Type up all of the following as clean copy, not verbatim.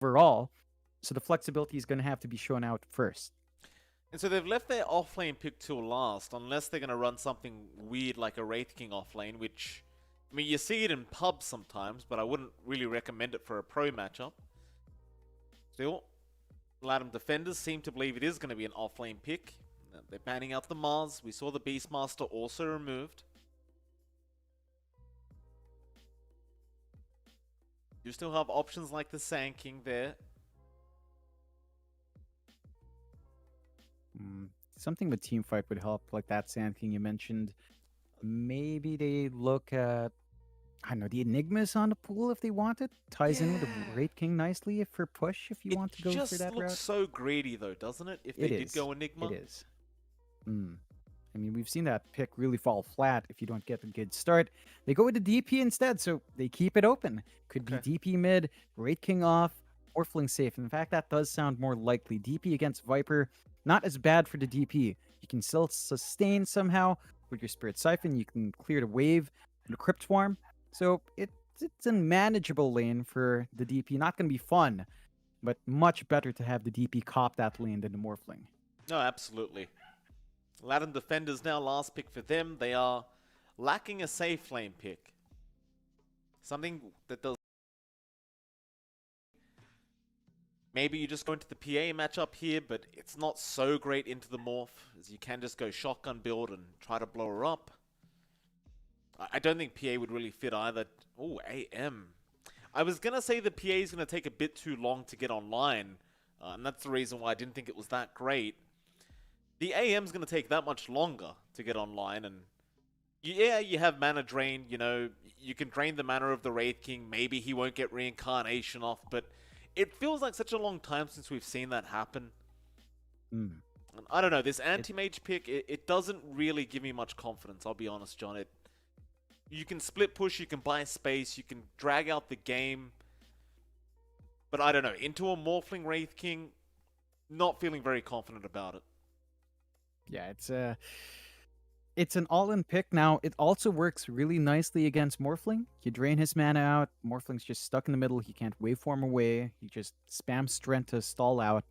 overall. So the flexibility is going to have to be shown out first. And so they've left their offlane pick till last, unless they're going to run something weird like a Wraith King offlane, which, I mean, you see it in pubs sometimes, but I wouldn't really recommend it for a pro matchup. Still, Latam defenders seem to believe it is going to be an offlane pick. They're banning out the Mars. We saw the Beastmaster also removed. You still have options like the Sand King there. Something with team fight would help, like that Sand King you mentioned. Maybe they look at, I don't know, the Enigmas on the pool if they want it. Ties in with the Wraith King nicely for push if you want to go for that route. It just looks so greedy though, doesn't it? If It they is. did go Enigma. It is. I mean, we've seen that pick really fall flat if you don't get a good start. They go with the DP instead, so they keep it open. Could be DP mid, Wraith King off, Morphling safe. In fact, that does sound more likely. DP against Viper, not as bad for the DP. You can still sustain somehow with your Spirit Siphon. You can clear the wave and the Crypt Swarm. So it's a manageable lane for the DP. Not going to be fun, but much better to have the DP cop that lane than the Morphling. No, absolutely. Latam defenders now last pick for them. They are lacking a safe lane pick. Something that does. Maybe you just go into the PA matchup here, but it's not so great into the morph, as you can just go shotgun build and try to blow her up. I don't think PA would really fit either. Oh, AM. I was going to say the PA is going to take a bit too long to get online, and that's the reason why I didn't think it was that great. The AM's going to take that much longer to get online, and yeah, you have mana drain, you know, you can drain the mana of the Wraith King, maybe he won't get reincarnation off, but it feels like such a long time since we've seen that happen. And I don't know, this anti-mage pick, it doesn't really give me much confidence, I'll be honest, John. You can split push, you can buy space, you can drag out the game, but I don't know, into a Morphling Wraith King, not feeling very confident about it. Yeah, it's an all-in pick. Now, it also works really nicely against Morphling. You drain his mana out, Morphling's just stuck in the middle, he can't waveform away, he just spams Strength to stall out.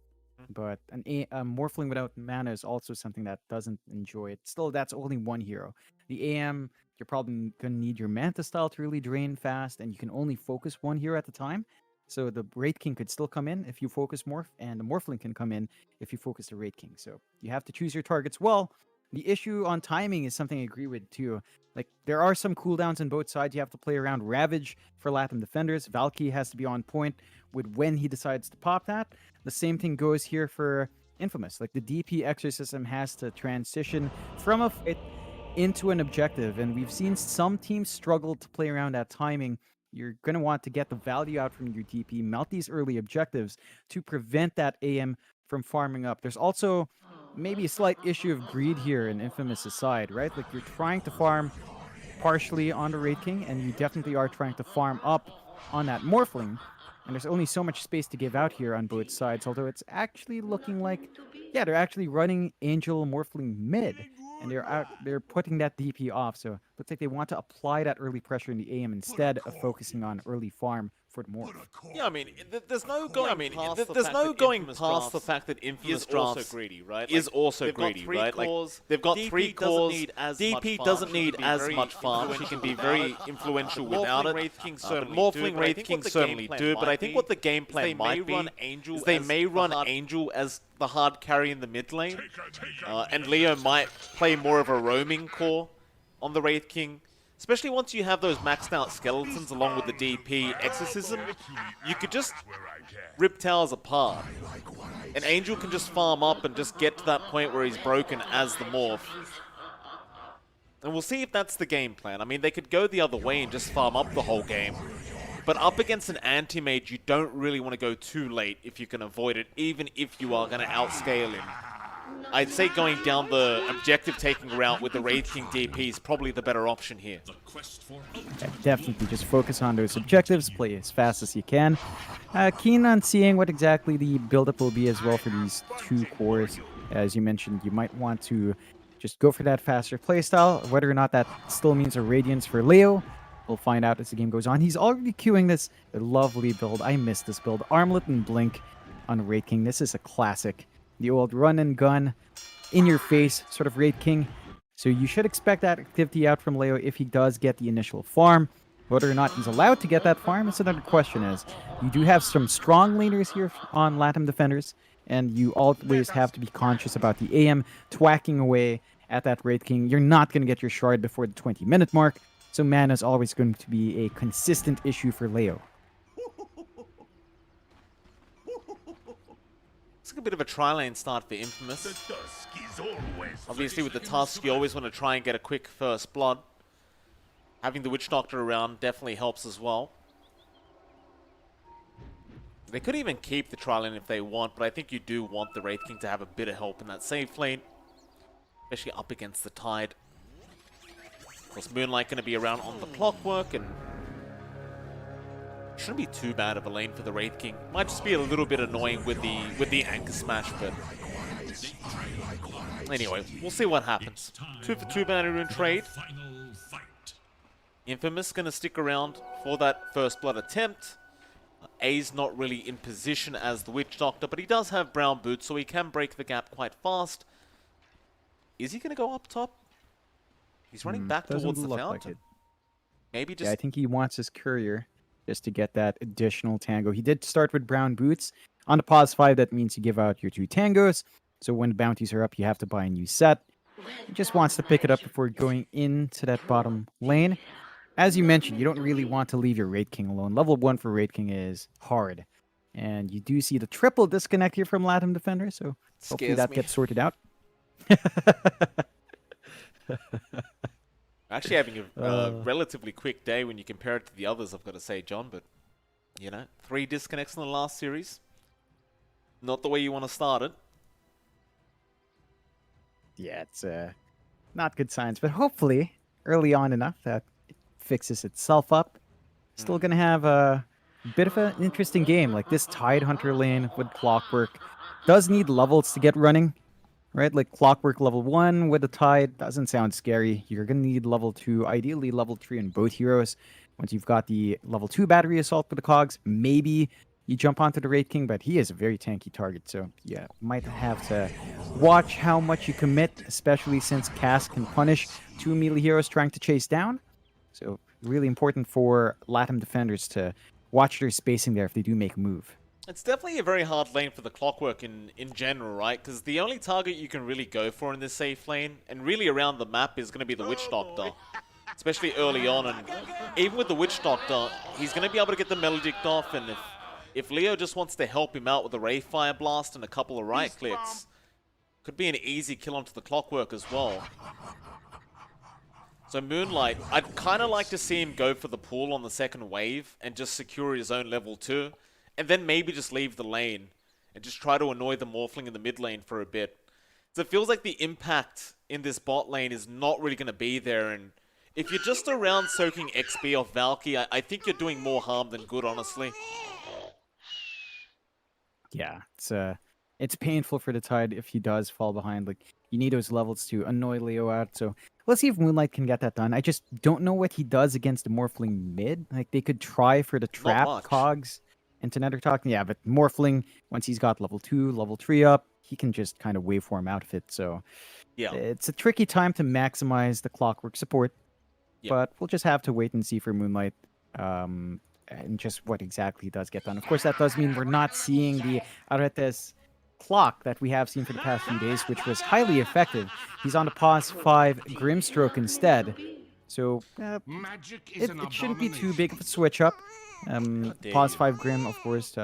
But a Morphling without mana is also something that doesn't enjoy it. Still, that's only one hero. The AM, you're probably going to need your Manta style to really drain fast, and you can only focus one hero at a time. So the Wraith King could still come in if you focus Morph, and the Morphling can come in if you focus the Wraith King. So you have to choose your targets well. The issue on timing is something I agree with too. Like, there are some cooldowns on both sides. You have to play around Ravage for Latam defenders. Valky has to be on point with when he decides to pop that. The same thing goes here for Infamous. Like, the DP Exorcism has to transition from a fight into an objective, and we've seen some teams struggle to play around that timing. You're going to want to get the value out from your DP, mount these early objectives to prevent that AM from farming up. There's also maybe a slight issue of greed here in Infamous' side, right? Like, you're trying to farm partially on the Wraith King, and you definitely are trying to farm up on that Morphling. And there's only so much space to give out here on both sides, although it's actually looking like, yeah, they're actually running Angel Morphling mid, and they're putting that DP off. So looks like they want to apply that early pressure in the AM instead of focusing on early farm for the Morph. Yeah, I mean, there's no going past the fact that Infamous is also drafts greedy, right? is also greedy, right? Like, they've got three cores. DP doesn't need as much farm. She can be very influential without it. Morphling Wraith King certainly do. But I think what the game plan might be is they may run Angel as the hard carry in the mid lane, and Leo might play more of a roaming core on the Wraith King. Especially once you have those maxed out skeletons along with the DP Exorcism, you could just rip towers apart. And Angel can just farm up and just get to that point where he's broken as the Morph. And we'll see if that's the game plan. I mean, they could go the other way and just farm up the whole game. But up against an anti-mage, you don't really want to go too late if you can avoid it, even if you are going to outscale him. I'd say going down the objective-taking route with the Wraith King DP is probably the better option here. Yeah, definitely just focus on those objectives, play as fast as you can. Keen on seeing what exactly the build-up will be as well for these two cores. As you mentioned, you might want to just go for that faster playstyle, whether or not that still means a Radiance for Leo. We'll find out as the game goes on. He's already queuing this lovely build. I miss this build. Armlet and Blink on Raid King. This is a classic. The old run and gun, in your face sort of Raid King. So you should expect that activity out from Leo if he does get the initial farm. Whether or not he's allowed to get that farm is another question, as you do have some strong laners here on Latam defenders, and you always have to be conscious about the AM twacking away at that Raid King. You're not going to get your shard before the 20-minute mark, so mana is always going to be a consistent issue for Leo. It's like a bit of a tri-lane start for Infamous. Obviously with the Tusk, you always want to try and get a quick first blood. Having the Witch Doctor around definitely helps as well. They could even keep the tri-lane if they want, but I think you do want the Wraith King to have a bit of help in that safe lane. Especially up against the Tide. Of course, Moonlight going to be around on the Clockwork, and shouldn't be too bad of a lane for the Wraith King. Might just be a little bit annoying with the Anchor Smash, but anyway, we'll see what happens. 2 for 2 Banner Rune trade. Infamous going to stick around for that first blood attempt. A's not really in position as the Witch Doctor, but he does have brown boots, so he can break the gap quite fast. Is he going to go up top? He's running back towards the fountain. Like Maybe just... Yeah, I think he wants his courier just to get that additional tango. He did start with brown boots. On the pause 5, that means you give out your 2 tangos. So when the bounties are up, you have to buy a new set. He just wants to pick it up before going into that bottom lane. As you mentioned, you don't really want to leave your Raid King alone. Level 1 for Raid King is hard. And you do see the triple disconnect here from Latam Defender, so hopefully that gets sorted out. Actually having a relatively quick day when you compare it to the others, I've got to say, John, but, you know, 3 disconnects in the last series. Not the way you want to start it. Yeah, it's not good signs, but hopefully early on enough that fixes itself up. Still gonna have a bit of an interesting game. Like this Tide Hunter lane with Clockwork does need levels to get running, right? Like Clockwork level 1 with the Tide doesn't sound scary. You're gonna need level 2, ideally level 3 in both heroes. Once you've got the level 2 battery assault with the cogs, maybe you jump onto the Raid King, but he is a very tanky target, so yeah, might have to watch how much you commit, especially since Cass can punish 2 melee heroes trying to chase down. So really important for Latam defenders to watch their spacing there if they do make a move. It's definitely a very hard lane for the Clockwork in general, right? Because the only target you can really go for in this safe lane, and really around the map, is going to be the Witch Doctor. Especially early on, and even with the Witch Doctor, he's going to be able to get the Maledict off, and if Leo just wants to help him out with a Wraithfire Blast and a couple of right clicks, could be an easy kill onto the Clockwork as well. So Moonlight, I'd kind of like to see him go for the pool on the second wave and just secure his own level 2. And then maybe just leave the lane and just try to annoy the Morphling in the mid lane for a bit. So it feels like the impact in this bot lane is not really going to be there. And if you're just around soaking XP off Valky, I think you're doing more harm than good, honestly. Yeah, it's painful for the Tide if he does fall behind. Like, you need those levels to annoy Leo out. So let's see if Moonlight can get that done. I just don't know what he does against the Morphling mid. Like, they could try for the trap cogs into Nethertalk. Yeah, but Morphling, once he's got level 2, level 3 up, he can just kind of waveform out of it. So yeah, it's a tricky time to maximize the Clockwork support. Yeah. But we'll just have to wait and see for Moonlight. And just what exactly does get done. Of course, that does mean we're not seeing the Aretes clock that we have seen for the past few days, which was highly effective. He's on the pause 5 Grimstroke instead. So it shouldn't be too big of a switch up. Pause 5 Grim, of course.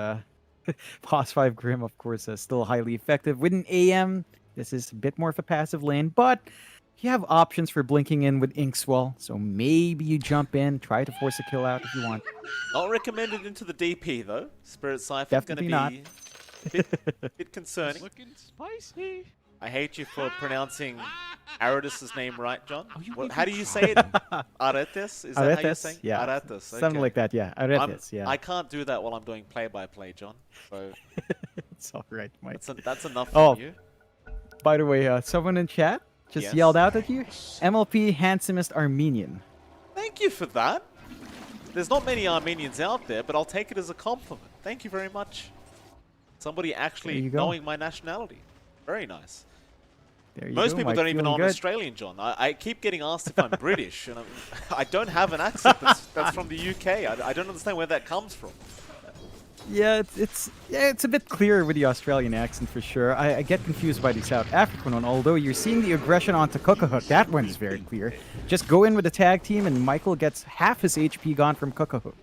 Pause 5 Grim, of course, still highly effective. With an AM, this is a bit more of a passive lane, but you have options for blinking in with Inkswell, so maybe you jump in, try to force a kill out if you want. Not recommended into the DP though. Spirit Cypher is going to be a bit concerning. Looking spicy. I hate you for pronouncing Aretes' name right, John. How do you say it? Aretes? Is that how you're saying? Yeah. Aretes. Okay. Something like that, yeah. Aretes, yeah. I can't do that while I'm doing play-by-play, John. So it's all right, Mike. That's enough for you. By the way, someone in chat just yelled out at you. MLP handsomest Armenian. Thank you for that. There's not many Armenians out there, but I'll take it as a compliment. Thank you very much. Somebody actually knowing my nationality. Very nice. Most people don't even know I'm Australian, John. I keep getting asked if I'm British, and I don't have an accent that's from the UK. I don't understand where that comes from. Yeah, it's a bit clearer with the Australian accent for sure. I get confused by the South African one, although you're seeing the aggression onto Cookahoo. That one is very clear. Just go in with the tag team, and Michael gets half his HP gone from Cookahoo.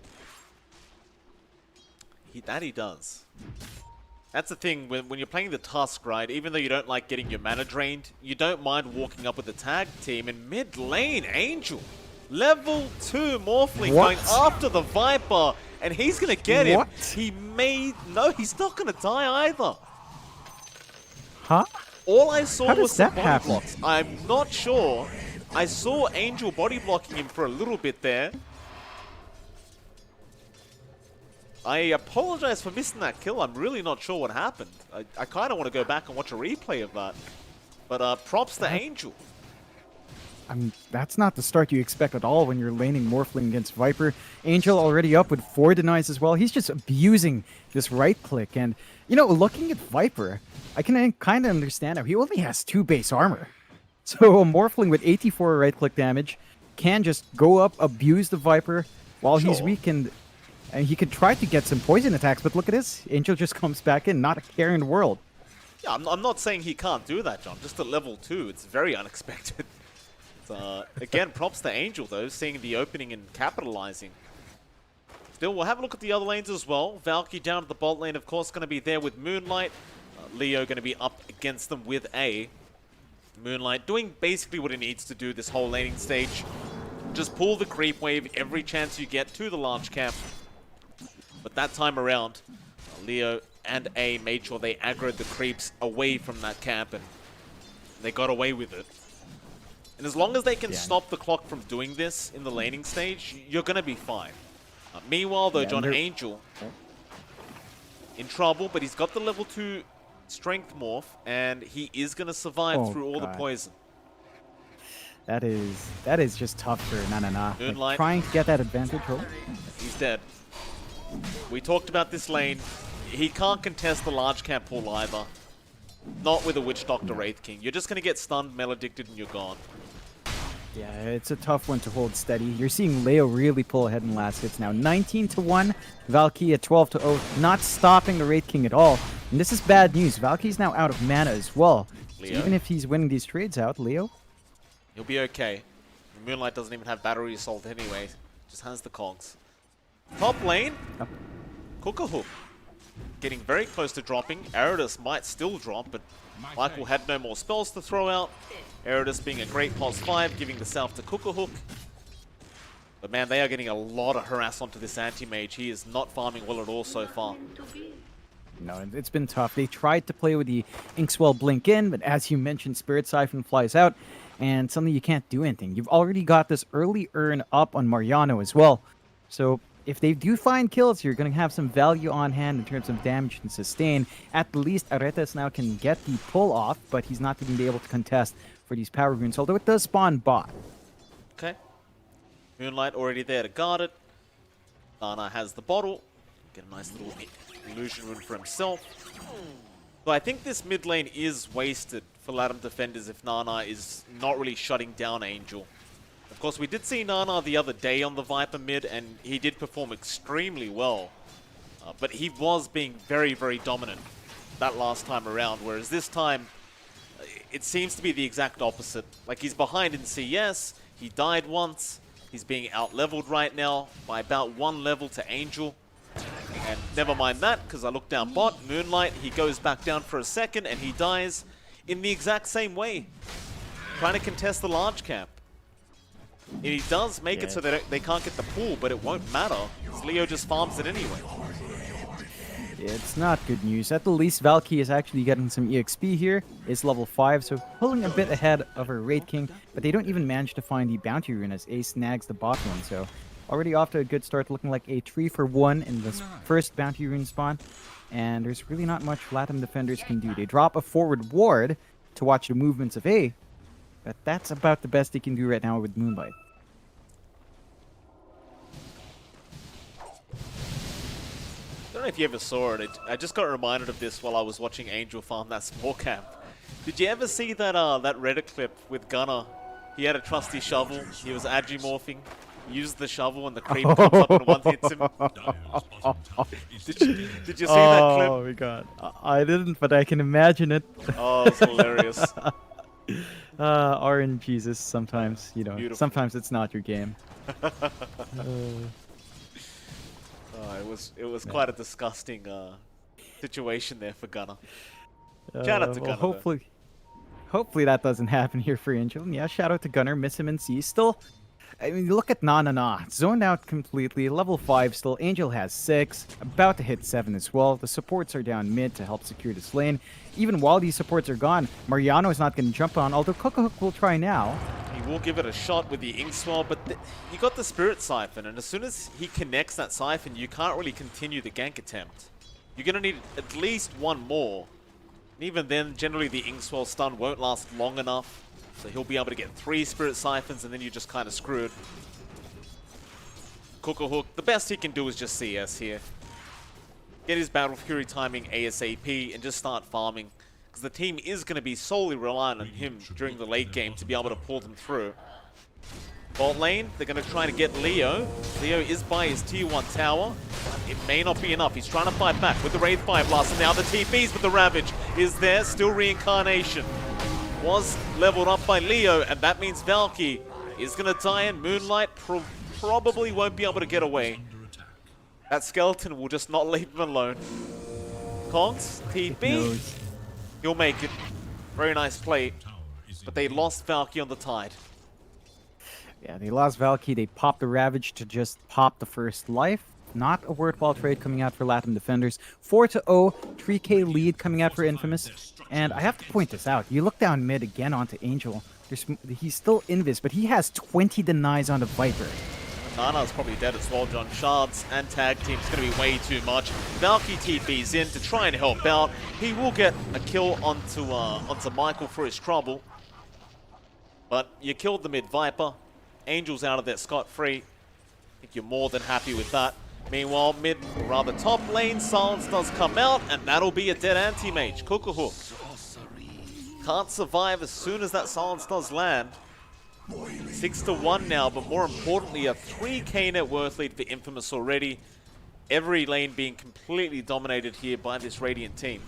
He does. That's the thing, when you're playing the Tusk, right, even though you don't like getting your mana drained, you don't mind walking up with the tag team. In mid lane, Angel, level 2 Morphling going after the Viper, and he's going to get him. No, he's not going to die either. Huh? All I saw was some body blocks. I'm not sure. I saw Angel body blocking him for a little bit there. I apologize for missing that kill. I'm really not sure what happened. I kind of want to go back and watch a replay of that. But props to Angel. That's not the start you expect at all when you're laning Morphling against Viper. Angel already up with 4 denies as well. He's just abusing this right click. And, you know, looking at Viper, I can kind of understand how he only has 2 base armor. So a Morphling with 84 right click damage can just go up, abuse the Viper while he's weakened. And he could try to get some poison attacks, but look at this. Angel just comes back in, not a care in the world. Yeah, I'm not saying he can't do that, John. Just at level 2, it's very unexpected. Again, props to Angel, though, seeing the opening and capitalizing. Still, we'll have a look at the other lanes as well. Valky down at the bot lane, of course, going to be there with Moonlight. Leo going to be up against them with A. Moonlight doing basically what he needs to do this whole laning stage. Just pull the creep wave every chance you get to the large camp. But that time around, Leo and A made sure they aggroed the creeps away from that camp, and they got away with it. And as long as they can stop the clock from doing this in the laning stage, you're going to be fine. Meanwhile, though, John, Angel in trouble, but he's got the level 2 strength morph, and he is going to survive through all the poison. That is just tough for Nanana. Moonlight. Like, trying to get that advantage. He's dead. We talked about this lane. He can't contest the large camp pull either. Not with a Witch Doctor Wraith King. You're just going to get stunned, maledicted, and you're gone. Yeah, it's a tough one to hold steady. You're seeing Leo really pull ahead in last hits now. 19-1, Valky at 12-0, not stopping the Wraith King at all. And this is bad news. Valky's now out of mana as well. So even if he's winning these trades out, Leo, he'll be okay. Moonlight doesn't even have battery assault anyway. Just has the cogs. Top lane, Cookahoo getting very close to dropping. Eridus might still drop, but Michael had no more spells to throw out. Eridus being a great +5, giving the self to Cookahoo. But man, they are getting a lot of harass onto this anti-mage. He is not farming well at all so far. No, it's been tough. They tried to play with the Inkswell Blink in, but as you mentioned, Spirit Siphon flies out, and suddenly you can't do anything. You've already got this early earn up on Mariano as well. So if they do find kills, you're going to have some value on hand in terms of damage and sustain. At the least, Aretes now can get the pull off, but he's not going to be able to contest for these power runes, although it does spawn bot. Okay. Moonlight already there to guard it. Nana has the bottle. Get a nice little illusion rune for himself. But I think this mid lane is wasted for Latam defenders if Nana is not really shutting down Angel. Of course, we did see Nana the other day on the Viper mid, and he did perform extremely well. But he was being very, very dominant that last time around, whereas this time, it seems to be the exact opposite. Like, he's behind in CS, he died once, he's being out-leveled right now by about 1 level to Angel. And never mind that, because I look down bot, Moonlight, he goes back down for a second, and he dies in the exact same way. Trying to contest the large camp. And he does make it so that they can't get the pull, but it won't matter, because Leo just farms it anyway. It's not good news. At the least, Valky is actually getting some EXP here. It's level 5, so pulling a bit ahead of her Wraith King, but they don't even manage to find the Bounty Rune as Ace snags the bot one, so already off to a good start, looking like a 3-for-1 in this first Bounty Rune spawn, and there's really not much Latam defenders can do. They drop a forward ward to watch the movements of A, but that's about the best they can do right now with Moonlight. don't know if you ever saw it. I just got reminded of this while I was watching Angel farm that small camp. Did you ever see that that Reddit clip with Gunner? He had a trusty shovel. He was agimorphing. He used the shovel and the creep comes up and one hits him. Did you see that clip? Oh my god. I didn't, but I can imagine it. Oh, it's hilarious. RNGs is sometimes, you know, Beautiful. sometimes it's not your game. It was quite a disgusting situation there for Gunner. Shout out to Gunner. Hopefully that doesn't happen here for Angel. And yeah, shout out to Gunner. Miss him in C. Still, I mean, look at Na. Zoned out completely. Level 5 still. Angel has 6. About to hit 7 as well. The supports are down mid to help secure this lane. Even while these supports are gone, Mariano is not going to jump on, although Cocohook will try now. He will give it a shot with the Ink Swell, but you got the Spirit Siphon, and as soon as he connects that Siphon, you can't really continue the gank attempt. You're going to need at least one more. And even then, generally the Ink Swell stun won't last long enough, so he'll be able to get 3 Spirit Siphons, and then you're just kind of screwed. Cocohook, the best he can do is just CS here. Get his Battle Fury timing ASAP and just start farming. Because the team is going to be solely reliant on him during the late game to be able to pull them through. Bot lane, they're going to try to get Leo. Leo is by his tier 1 tower. It may not be enough. He's trying to fight back with the Wraith Fire Blast. And now the TPs with the Ravage is there. Still Reincarnation. Was leveled up by Leo, and that means Valky is going to die, and Moonlight probably won't be able to get away. That skeleton will just not leave him alone. Kongs, TP, he'll make it. Very nice play, but they lost Valky on the tide. Yeah, they lost Valky. They popped the Ravage to just pop the first life. Not a worthwhile trade coming out for Latam defenders. 4-0, 3k lead coming out for Infamous. And I have to point this out. You look down mid again onto Angel. He's still invis, but he has 20 denies on the Viper. Nana's probably dead as well, John. Shards and tag team's going to be way too much. Valky TP's in to try and help out. He will get a kill onto Michael for his trouble. But you killed the mid-Viper. Angel's out of there scot-free. I think you're more than happy with that. Meanwhile, mid, or rather top lane, Silence does come out, and that'll be a dead anti-mage. Cocohook can't survive as soon as that Silence does land. 6-1 now, but more importantly, a 3k net worth lead for Infamous already. Every lane being completely dominated here by this Radiant team.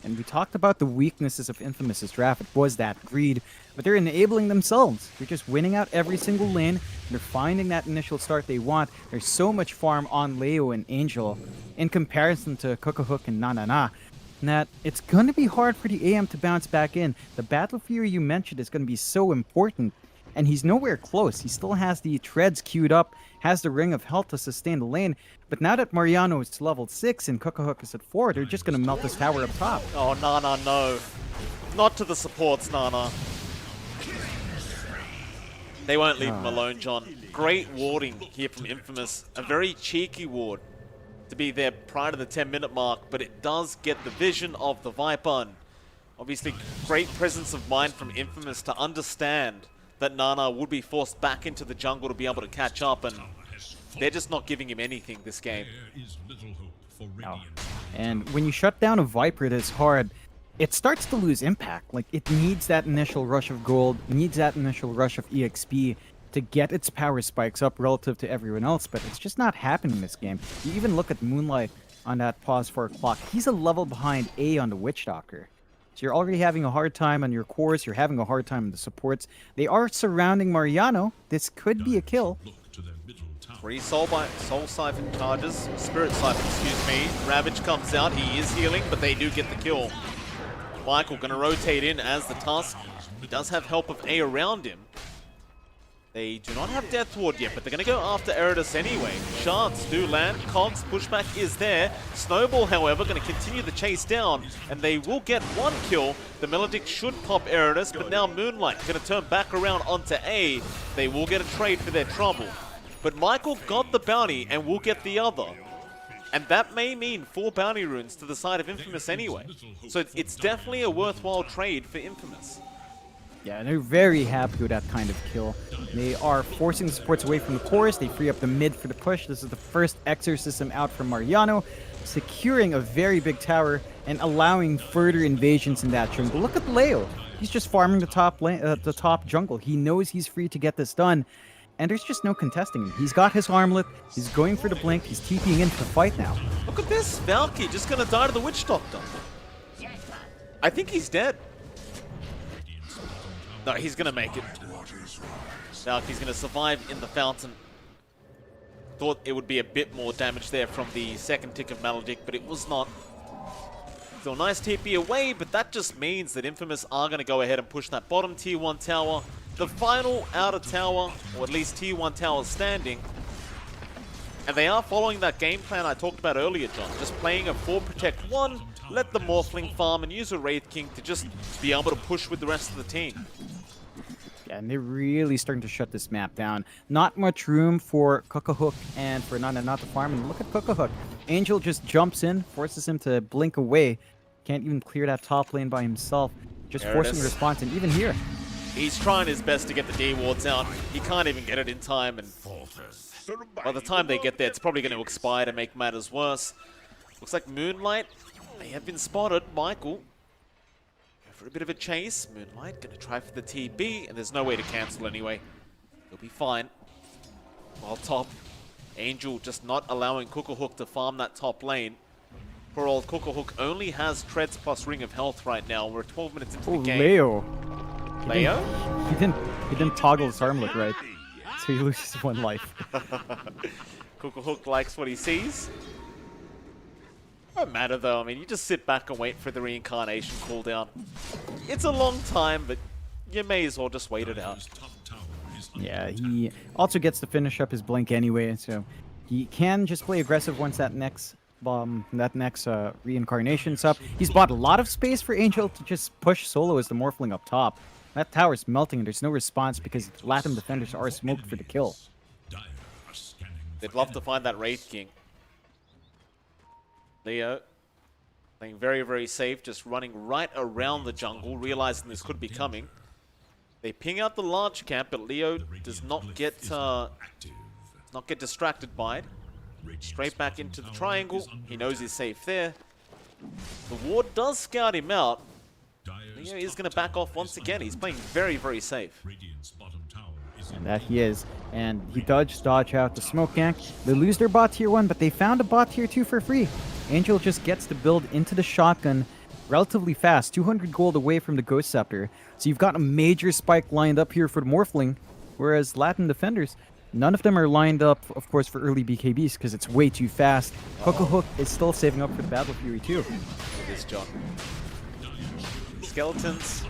And we talked about the weaknesses of Infamous's draft. It was that greed, but they're enabling themselves. They're just winning out every single lane. They're finding that initial start they want. There's so much farm on Leo and Angel in comparison to Cocohook and Na. That it's going to be hard for the AM to bounce back in. The Battle Fury you mentioned is going to be so important, and he's nowhere close. He still has the treads queued up, has the Ring of Health to sustain the lane, but now that Mariano is level 6 and Cocohook is at 4, they're just going to melt this tower up top. Oh, Nana, no. Not to the supports, Nana. They won't leave him alone, John. Great warding here from Infamous. A very cheeky ward to be there prior to the 10-minute mark, but it does get the vision of the Viper. And obviously, great presence of mind from Infamous to understand that Nana would be forced back into the jungle to be able to catch up, and they're just not giving him anything this game. No. And when you shut down a Viper this hard, it starts to lose impact. Like, it needs that initial rush of gold, needs that initial rush of EXP to get its power spikes up relative to everyone else, but it's just not happening in this game. You even look at Moonlight on that pause for a clock. He's a level behind A on the Witch Doctor. So you're already having a hard time on your cores, you're having a hard time on the supports. They are surrounding Mariano. This could be a kill. 3 Soul Siphon charges, Spirit Siphon, excuse me. Ravage comes out, he is healing, but they do get the kill. Michael gonna rotate in as the Tusk. He does have help of A around him. They do not have Death Ward yet, but they're going to go after Eridus anyway. Shards do land. Cogs pushback is there. Snowball, however, going to continue the chase down, and they will get 1 kill. The Melodic should pop Eridus, but now Moonlight going to turn back around onto A. They will get a trade for their trouble. But Michael got the bounty and will get the other. And that may mean 4 bounty runes to the side of Infamous anyway. So it's definitely a worthwhile trade for Infamous. Yeah, they're very happy with that kind of kill. They are forcing the supports away from the cores. They free up the mid for the push. This is the first exorcism out from Mariano, securing a very big tower and allowing further invasions in that jungle. Look at Leo. He's just farming the top lane, the top jungle. He knows he's free to get this done, and there's just no contesting him. He's got his armlet. He's going for the blink. He's TPing into the fight now. Look at this. Valky just going to die to the Witch Doctor. I think he's dead. No, he's going to make it. Valky's going to survive in the fountain. Thought it would be a bit more damage there from the second tick of Maledict, but it was not. So nice TP away, but that just means that Infamous are going to go ahead and push that bottom tier 1 tower. The final outer tower, or at least tier 1 tower standing. And they are following that game plan I talked about earlier, John. Just playing a 4 protect 1, let the Morphling farm, and use a Wraith King to just be able to push with the rest of the team. Yeah, and they're really starting to shut this map down. Not much room for Cocohook and for Nana not to farm. And look at Cocohook. Angel just jumps in, forces him to blink away. Can't even clear that top lane by himself. Just forcing the response, and even here. He's trying his best to get the D-wards out. He can't even get it in time, and by the time they get there, it's probably going to expire to make matters worse. Looks like Moonlight may have been spotted. Michael for a bit of a chase. Moonlight going to try for the TB, and there's no way to cancel anyway. He'll be fine. While top, Angel just not allowing Cocohook to farm that top lane. Poor old Cocohook only has Treads plus Ring of Health right now. We're 12 minutes into the game. Leo. Leo? He didn't toggle his armlet right, so he loses 1 life. Cocohook likes what he sees. Don't matter though, I mean, you just sit back and wait for the reincarnation cooldown. It's a long time, but you may as well just wait it out. Yeah, he also gets to finish up his blink anyway, so he can just play aggressive once that next reincarnation's up. He's bought a lot of space for Angel to just push solo as the Morphling up top. That tower's melting and there's no response because Latam defenders are smoked for the kill. They'd love to find that Wraith King. Leo playing very, very safe, just running right around the jungle, realizing this could be coming. They ping out the large camp, but Leo does not get distracted by it. Straight back into the triangle. He knows he's safe there. The ward does scout him out. Leo is going to back off once again. He's playing very, very safe. And that he is. And he dodge out the smoke gank. They lose their bot tier 1, but they found a bot tier 2 for free. Angel just gets to build into the shotgun relatively fast, 200 gold away from the Ghost Scepter. So you've got a major spike lined up here for the Morphling, whereas Latin defenders, none of them are lined up, of course, for early BKBs because it's way too fast. Cocohook is still saving up for the Battle Fury too. This John. Skeletons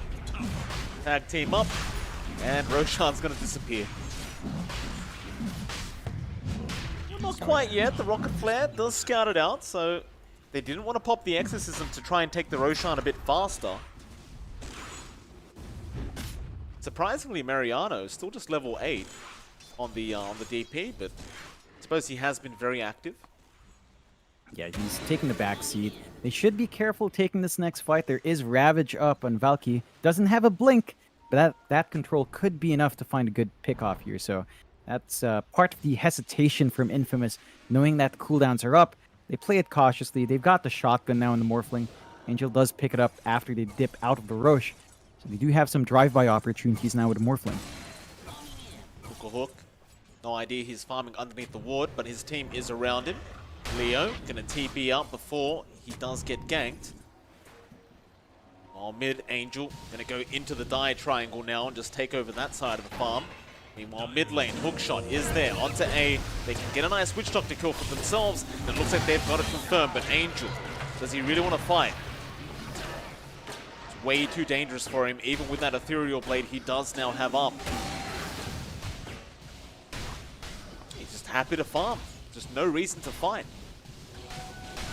tag team up, and Roshan's going to disappear. Well, not quite yet. The Rocket Flare does scout it out, so they didn't want to pop the Exorcism to try and take the Roshan a bit faster. Surprisingly, Mariano is still just level 8 on the DP, but I suppose he has been very active. Yeah, he's taking the back seat. They should be careful taking this next fight. There is Ravage up on Valky. Doesn't have a blink, but that control could be enough to find a good pick off here. So that's part of the hesitation from Infamous, knowing that the cooldowns are up. They play it cautiously. They've got the shotgun now in the Morphling. Angel does pick it up after they dip out of the Roche. So they do have some drive-by opportunities now with the Morphling. Cocohook, no idea he's farming underneath the ward, but his team is around him. Leo gonna TP out before he does get ganked. While mid, Angel gonna go into the die triangle now and just take over that side of the farm. Meanwhile, mid lane, hookshot is there onto A. They can get a nice Witch Doctor kill for themselves. It looks like they've got it confirmed, but Angel, does he really want to fight? It's way too dangerous for him, even with that Ethereal Blade he does now have up. He's just happy to farm. Just no reason to fight.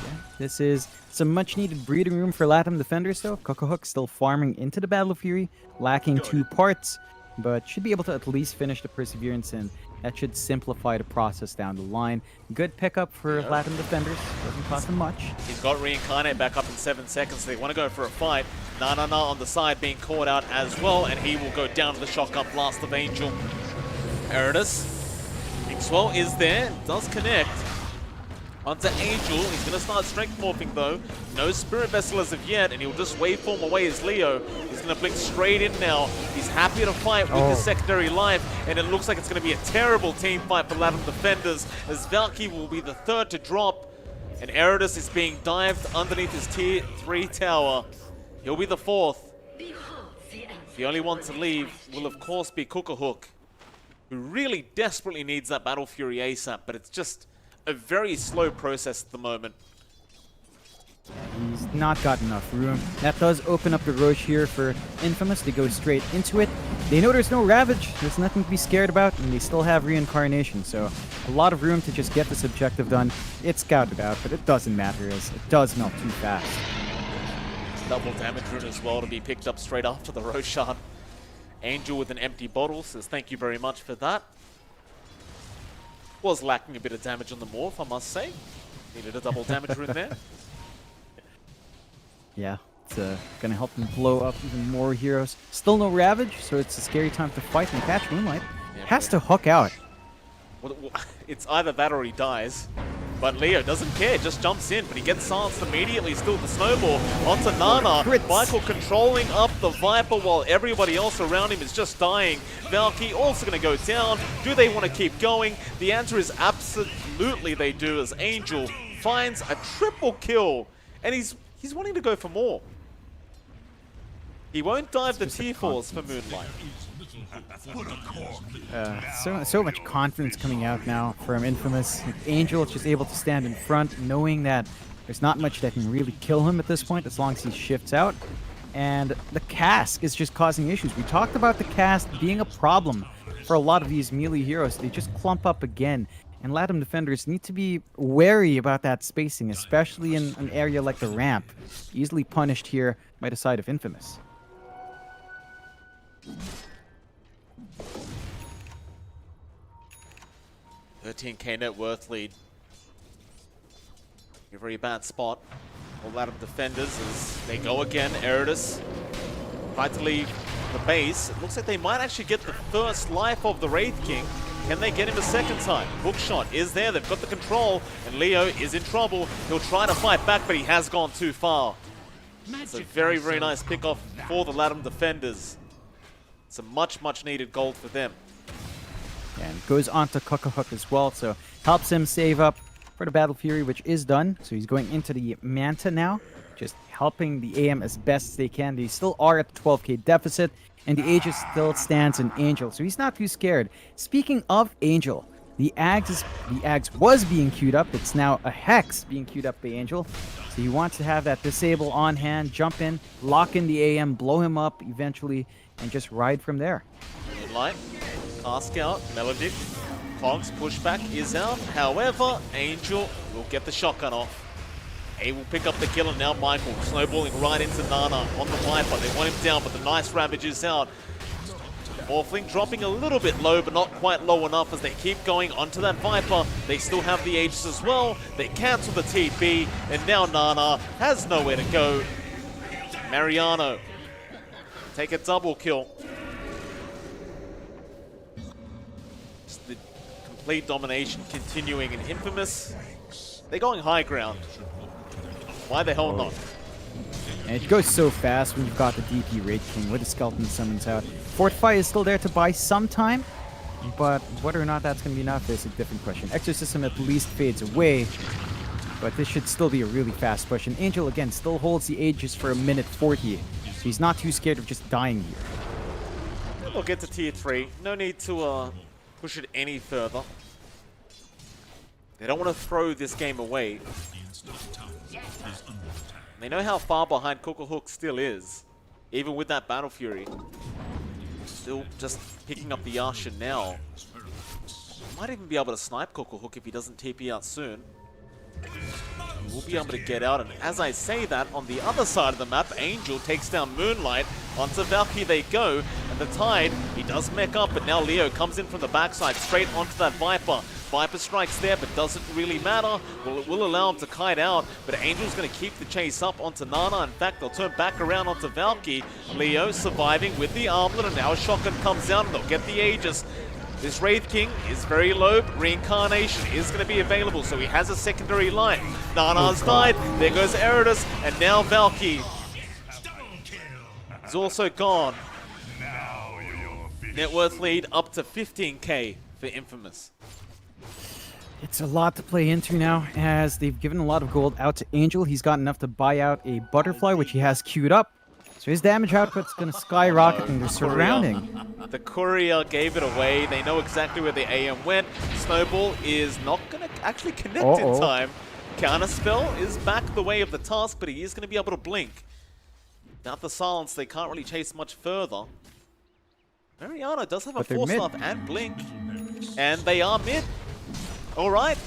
Yeah, this is some much-needed breathing room for Latam defenders, though. Cocohook still farming into the Battle of Fury, lacking 2 parts, but should be able to at least finish the Perseverance and That should simplify the process down the line. Good pickup for Latam defenders. Doesn't cost them much. He's got Reincarnate back up in 7 seconds. They want to go for a fight. Na on the side being caught out as well, and he will go down to the shotgun blast of Angel. Eridus. Mixwell is there. Does connect. Onto Angel. He's going to start strength morphing though. No Spirit Vessel as of yet, and he'll just waveform away as Leo. He's going to blink straight in now. He's happy to fight with his secondary life, and it looks like it's going to be a terrible team fight for Latam defenders, as Valky will be the third to drop, and Eridus is being dived underneath his tier 3 tower. He'll be the fourth. The only one to leave will of course be Cookahawk, who really desperately needs that Battle Fury ASAP, but it's just a very slow process at the moment. He's not got enough room. That does open up the Roche here for Infamous to go straight into it. They know there's no Ravage, there's nothing to be scared about, and they still have Reincarnation, so a lot of room to just get this objective done. It's scouted out, but it doesn't matter as it does melt too fast. Double damage rune as well to be picked up straight after the Roshan. Angel with an empty bottle says thank you very much for that. Was lacking a bit of damage on the morph, I must say. Needed a double damage rune there. Yeah, it's gonna help them blow up even more heroes. Still no Ravage, so it's a scary time to fight and catch Moonlight. Yeah, has to hook out. Well, it's either that or he dies. But Leo doesn't care, just jumps in, but he gets silenced immediately. Still the snowball onto Nana. Michael controlling up the Viper while everybody else around him is just dying. Valky also going to go down. Do they want to keep going? The answer is absolutely they do, as Angel finds a triple kill. And he's wanting to go for more. He won't dive the tier 4s for Moonlight. So much confidence coming out now from Infamous. Angel is just able to stand in front, knowing that there's not much that can really kill him at this point as long as he shifts out. And the cask is just causing issues. We talked about the cask being a problem for a lot of these melee heroes. They just clump up again. And Latam defenders need to be wary about that spacing, especially in an area like the ramp. Easily punished here by the side of Infamous. 13k net worth lead. A very bad spot. All Latam defenders as they go again. Eridus tried to leave the base. It looks like they might actually get the first life of the Wraith King. Can they get him a second time? Hookshot is there. They've got the control. And Leo is in trouble. He'll try to fight back, but he has gone too far. It's a very, very nice pick-off for the Latam defenders. It's a much, much needed gold for them. And goes on to Cookahawk as well, so helps him save up for the Battle Fury, which is done. So he's going into the Manta now, just helping the AM as best as they can. They still are at the 12k deficit, and the Aegis still stands in Angel, so he's not too scared. Speaking of Angel, the Ags was being queued up. It's now a Hex being queued up by Angel. So he wants to have that disable on hand, jump in, lock in the AM, blow him up eventually, and just ride from there. Moonlight, Cask out, Melodic, Cogs pushback is out. However, Angel will get the shotgun off. A will pick up the kill, and now Michael snowballing right into Nana on the Viper. They want him down, but the nice Ravage is out. Morphling dropping a little bit low, but not quite low enough as they keep going onto that Viper. They still have the Aegis as well. They cancel the TP, and now Nana has nowhere to go. Mariano take a double kill. Just the complete domination continuing in Infamous. They're going high ground. Why the hell not? And it goes so fast when you've got the DP Raid King with the Skeleton Summons out. Fortify is still there to buy some time, but whether or not that's going to be enough is a different question. Exorcism at least fades away, but this should still be a really fast push. And Angel, again, still holds the Aegis for a minute 40, so he's not too scared of just dying here. We'll get to tier 3. No need to push it any further. They don't want to throw this game away. They know how far behind Cookahawk still is, even with that Battle Fury. Still just picking up the Yarsha now. Might even be able to snipe Cookahawk if he doesn't TP out soon. will be able to get out. And as I say that, on the other side of the map, Angel takes down Moonlight. Onto Valky they go, and the Tide, he does mech up, but now Leo comes in from the backside, straight onto that Viper. Viper strikes there, but doesn't really matter. Well, it will allow him to kite out, but Angel's going to keep the chase up onto Nana. In fact, they'll turn back around onto Valky. Leo surviving with the armlet, and now a shotgun comes out, and they'll get the Aegis. This Wraith King is very low, but Reincarnation is going to be available, so he has a secondary light. Nana's died, there goes Eridus, and now Valky is also gone. Net worth lead up to 15k for Infamous. It's a lot to play into now, as they've given a lot of gold out to Angel. He's got enough to buy out a Butterfly, which he has queued up. So his damage output's going to skyrocket, and they're surrounding. The courier gave it away. They know exactly where the AM went. Snowball is not going to actually connect in time. Counterspell is back the way of the task, but he is going to be able to blink. Without the silence, they can't really chase much further. Mariana does have a Force Staff and blink, and they are mid. All right.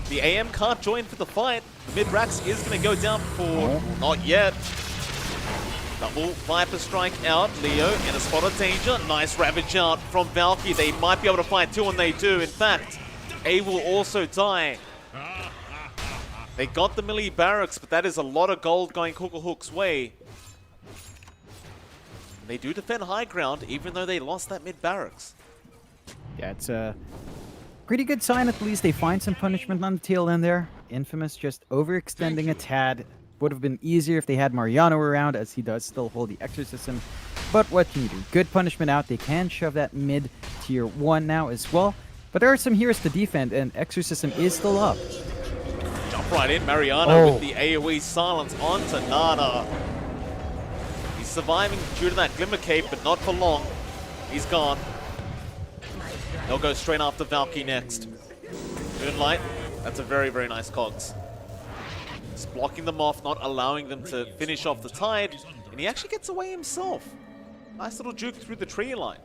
The AM can't join for the fight. The mid-Rax is going to go down for... Not yet. Double Viper strike out. Leo in a spot of danger. Nice Ravage out from Valky. They might be able to find two, and they do. In fact, A will also die. They got the melee barracks, but that is a lot of gold going Cookahawk's way. And they do defend high ground, even though they lost that mid-barracks. Yeah, it's a pretty good sign. At least they find some punishment on the tail end there. Infamous just overextending a tad. Would have been easier if they had Mariano around, as he does still hold the Exorcism. But what can you do? Good punishment out. They can shove that mid tier 1 now as well. But there are some heroes to defend, and Exorcism is still up. Jump right in, Mariano with the AoE silence onto Nana. He's surviving due to that Glimmer Cape, but not for long. He's gone. They'll go straight after Valky next. Moonlight, that's a very, very nice cogs. Just blocking them off, not allowing them to finish off the Tide, and he actually gets away himself. Nice little juke through the tree line.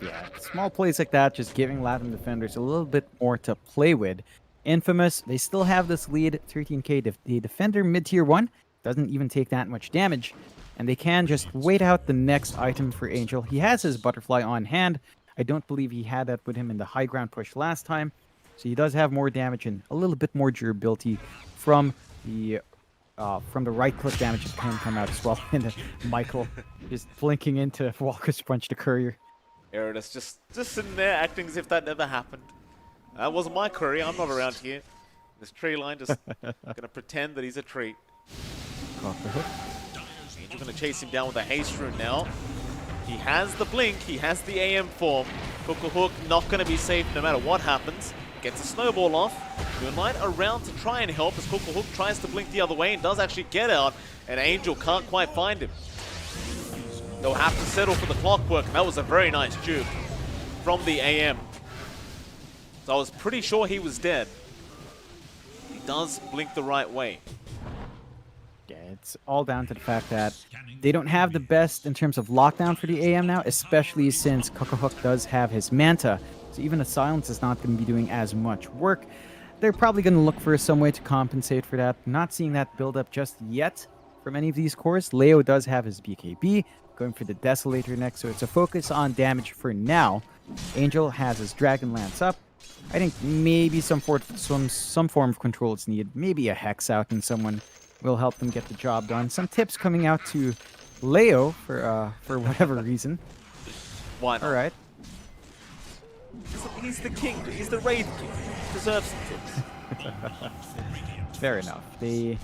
Yeah, small plays like that, just giving Latam defenders a little bit more to play with. Infamous, they still have this lead, 13k. The defender mid-tier 1 doesn't even take that much damage, and they can just wait out the next item for Angel. He has his Butterfly on hand. I don't believe he had that with him in the high ground push last time. So he does have more damage and a little bit more durability from the right-click damage that can come out as well. And Michael just blinking into Walker's Punch the Courier. Eridus just sitting there acting as if that never happened. That wasn't my courier, I'm not around here. This tree line just gonna pretend that he's a tree. Angel gonna chase him down with a haste rune now. He has the blink, he has the AM form. Cookahawk not gonna be safe no matter what happens. Gets a snowball off. Moonlight around to try and help as Cookahawk tries to blink the other way and does actually get out, and Angel can't quite find him. They'll have to settle for the clockwork, and that was a very nice juke from the AM. So I was pretty sure he was dead. He does blink the right way. Yeah, it's all down to the fact that they don't have the best in terms of lockdown for the AM now, especially since Cookahawk does have his Manta. So even a silence is not going to be doing as much work. They're probably going to look for some way to compensate for that. Not seeing that build up just yet from any of these cores. Leo does have his BKB, going for the Desolator next, so it's a focus on damage for now. Angel has his Dragon Lance up. I think maybe some form of control is needed. Maybe a Hex out and someone will help them get the job done. Some tips coming out to Leo for whatever reason. Why not? All right. He's the king. He's the Wraith King. He deserves some tips. Fair enough. They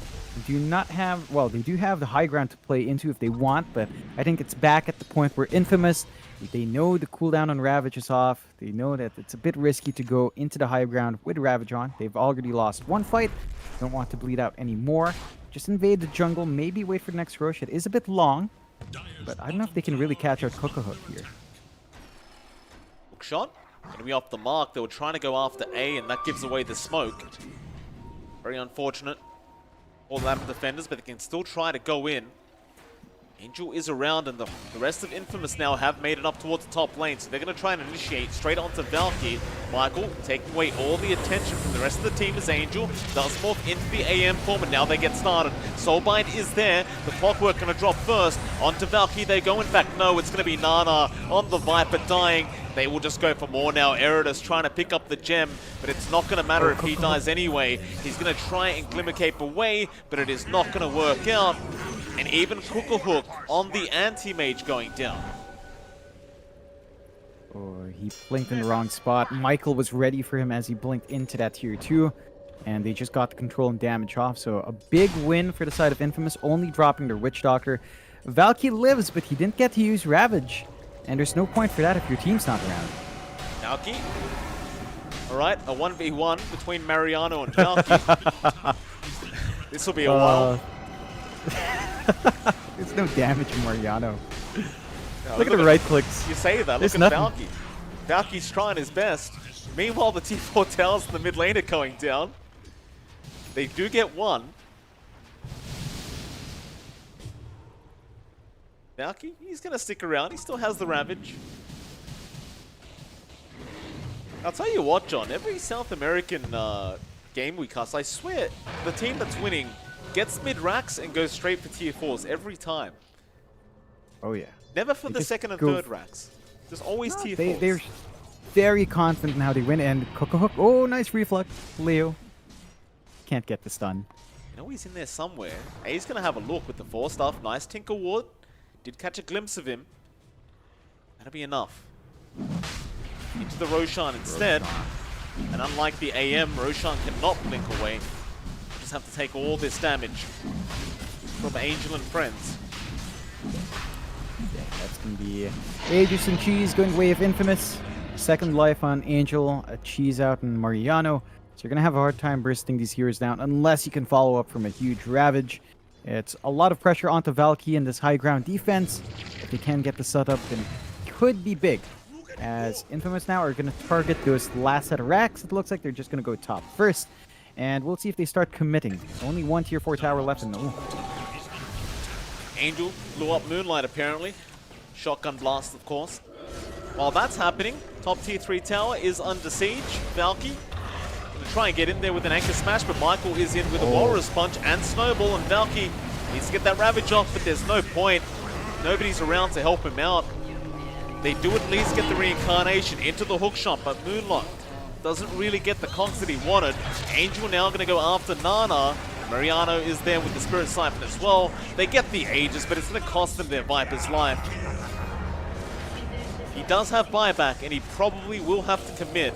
do not have... Well, they do have the high ground to play into if they want, but I think it's back at the point where Infamous, they know the cooldown on Ravage is off. They know that it's a bit risky to go into the high ground with Ravage on. They've already lost one fight. Don't want to bleed out anymore. Just invade the jungle. Maybe wait for the next rush. It is a bit long, but I don't know if they can really catch out Cookahawk here. Hook shot. Going to be off the mark. They were trying to go after A, and that gives away the smoke. Very unfortunate. All Latam defenders, but they can still try to go in. Angel is around, and the rest of Infamous now have made it up towards the top lane, so they're going to try and initiate straight onto Valky. Michael taking away all the attention from the rest of the team as Angel does morph into the AM form, and now they get started. Soulbind is there, the Clockwork going to drop first. Onto Valky they go, in fact, no, it's going to be Nana on the Viper dying. They will just go for more now. Eridus trying to pick up the gem, but it's not going to matter if he dies anyway. He's going to try and Glimmer Cape away, but it is not going to work out. And even Cook-a-Hook on the anti-mage going down. Oh, he blinked in the wrong spot. Michael was ready for him as he blinked into that tier 2. And they just got the control and damage off. So a big win for the side of Infamous, only dropping their Witch Doctor. Valky lives, but he didn't get to use Ravage. And there's no point for that if your team's not around. Valky. Alright, a 1v1 between Mariano and Valky. This will be a while. There's no damage in Mariano. No, look at the right clicks. You say that, look at Valky. Valky's trying his best. Meanwhile, the T4 towers in the mid lane are going down. They do get one. Valky, he's going to stick around. He still has the Ravage. I'll tell you what, John. Every South American game we cast, I swear, the team that's winning gets mid-racks and goes straight for tier 4s every time. Oh, yeah. Never for the second and third racks. There's always tier 4s. They're very confident in how they win. And Cook-a-Hook, oh, nice reflux. Leo can't get the stun. You know he's in there somewhere. He's going to have a look with the 4 stuff. Nice Tinker Ward. Did catch a glimpse of him. That'll be enough. Into the Roshan instead. And unlike the AM, Roshan cannot blink away. Just have to take all this damage from Angel and friends. Yeah, that's going to be Aegis and Cheese going the way of Infamous. Second life on Angel, a Cheese out in Mariano. So you're going to have a hard time bursting these heroes down unless you can follow up from a huge Ravage. It's a lot of pressure onto Valky in this high ground defense. If they can get the setup, then it could be big. As Infamous now are going to target those last set of racks. It looks like they're just going to go top first. And we'll see if they start committing. Only one tier 4 tower left in the... Angel blew up Moonlight apparently. Shotgun blast, of course. While that's happening, top tier 3 tower is under siege. Valky gonna try and get in there with an anchor smash, but Michael is in with a Walrus Punch and Snowball, and Valky needs to get that Ravage off, but there's no point. Nobody's around to help him out. They do at least get the reincarnation into the hook shot, but Moonlight doesn't really get the conks that he wanted. Angel now going to go after Nana. Mariano is there with the Spirit Siphon as well. They get the Aegis, but it's going to cost them their Viper's life. He does have buyback, and he probably will have to commit.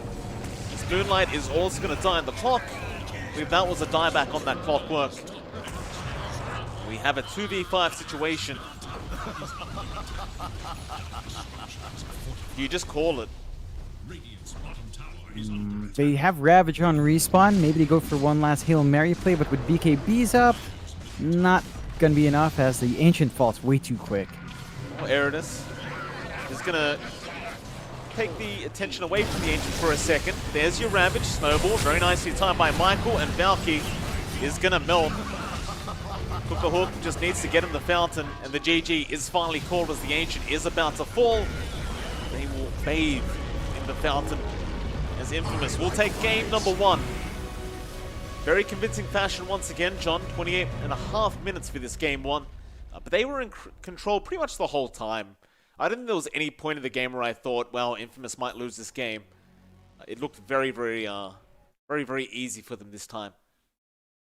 His Moonlight is also going to die on the clock. I believe that was a dieback on that Clockwork. We have a 2v5 situation. You just call it. They have Ravage on respawn. Maybe they go for one last Hail Mary play, but with BKBs up, not going to be enough as the Ancient falls way too quick. Well, Eridus is going to take the attention away from the Ancient for a second. There's your Ravage. Snowball, very nicely timed by Michael, and Valky is going to melt. Cook-a-Hook just needs to get him the fountain, and the GG is finally called as the Ancient is about to fall. They will bathe in the fountain as Infamous will take game number 1. Very convincing fashion once again, John. 28.5 minutes for this game 1. But they were in control pretty much the whole time. I didn't think there was any point in the game where I thought, well, Infamous might lose this game. It looked very, very easy for them this time.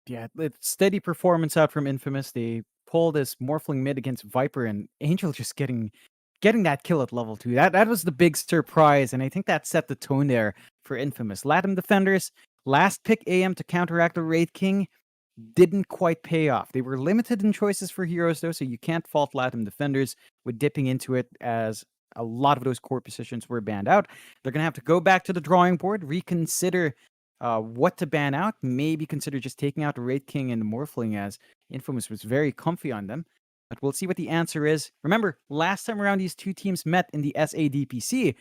Yeah, it's steady performance out from Infamous. They pull this Morphling mid against Viper, and Angel just getting that kill at level 2. That was the big surprise, and I think that set the tone there for Infamous. Latam defenders, last pick AM to counteract the Wraith King, didn't quite pay off. They were limited in choices for heroes, though, so you can't fault Latam defenders with dipping into it, as a lot of those core positions were banned out. They're going to have to go back to the drawing board, reconsider what to ban out, maybe consider just taking out the Wraith King and the Morphling, as Infamous was very comfy on them. But we'll see what the answer is. Remember, last time around these two teams met in the SADPC,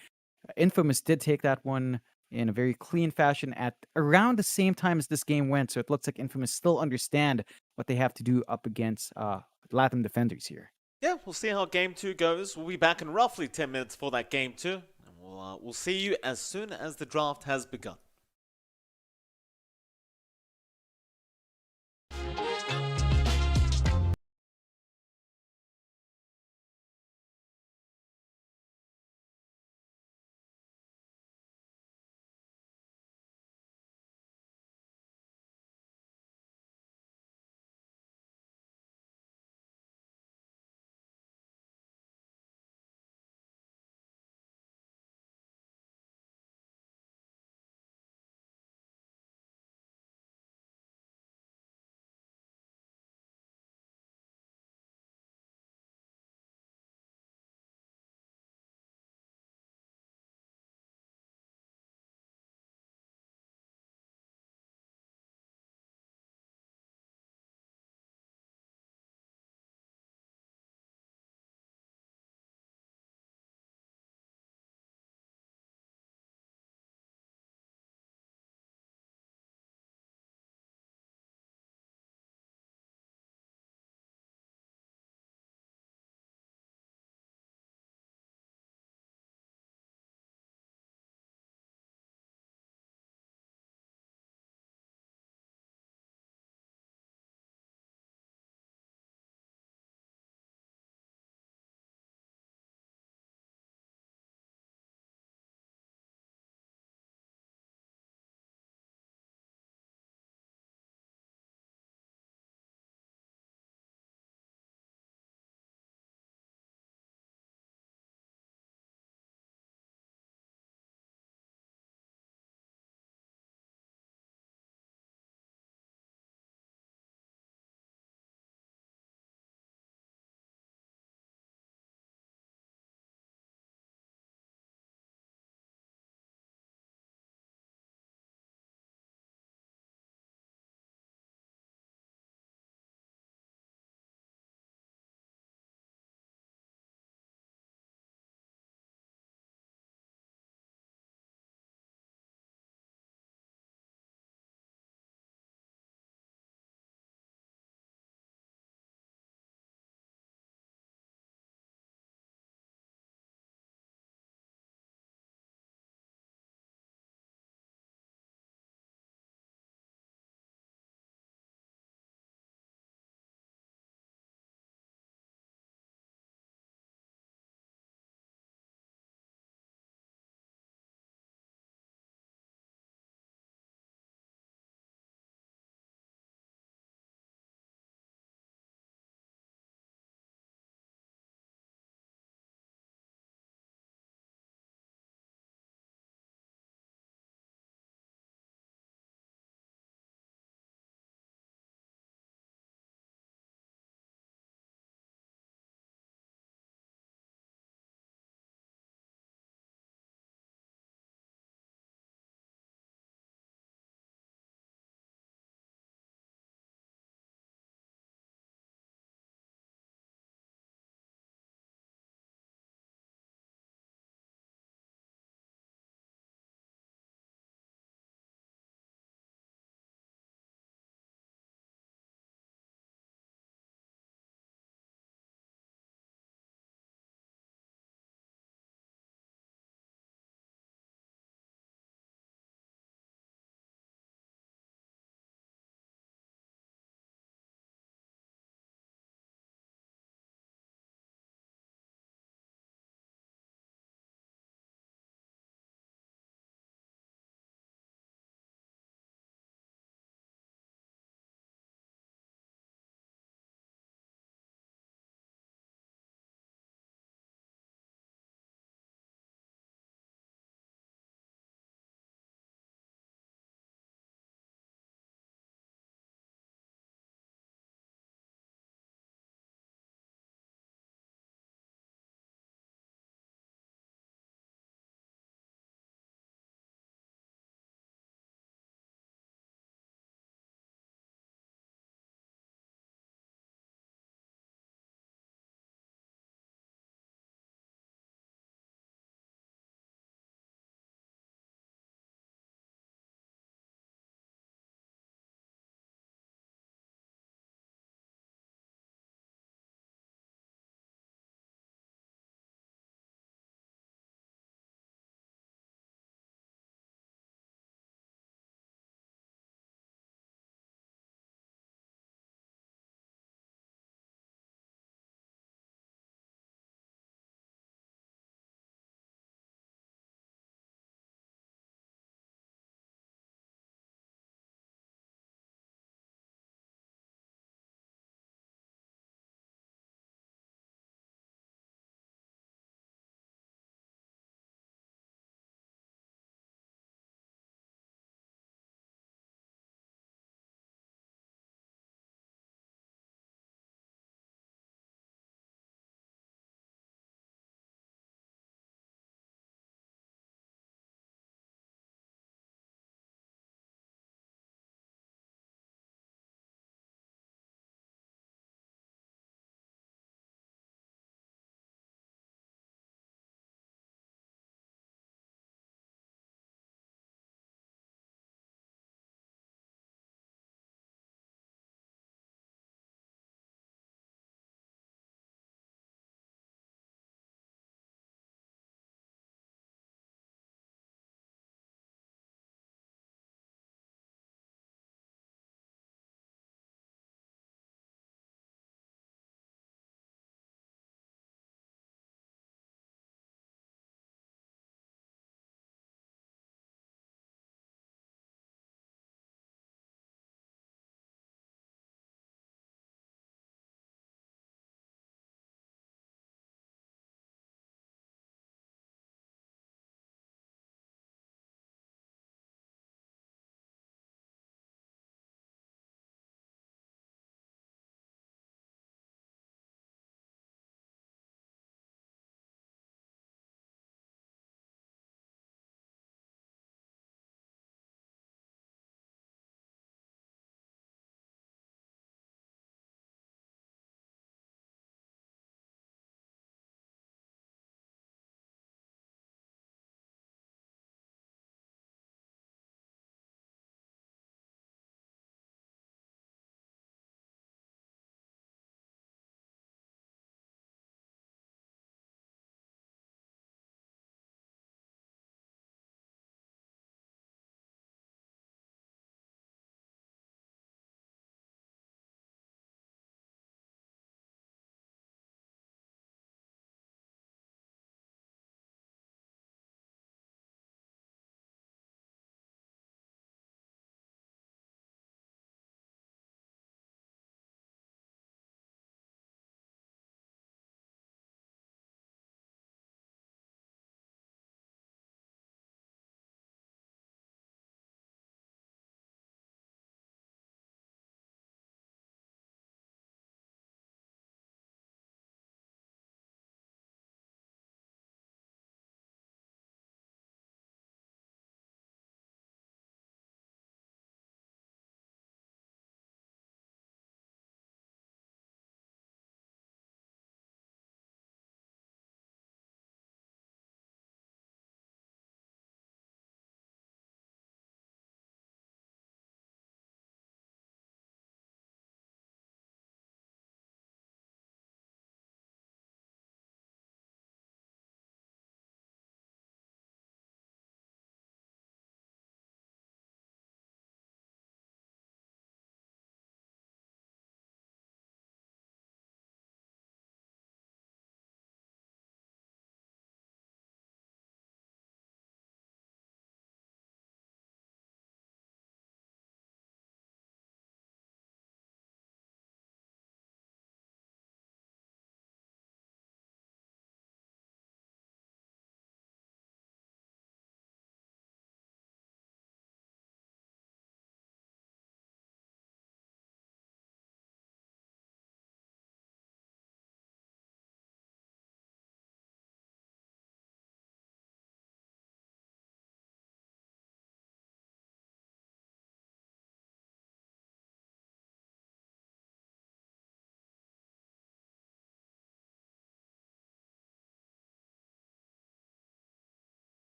Infamous did take that one in a very clean fashion at around the same time as this game went. So it looks like Infamous still understand what they have to do up against Latam defenders here. Yeah, we'll see how game 2 goes. We'll be back in roughly 10 minutes for that game 2. And we'll see you as soon as the draft has begun.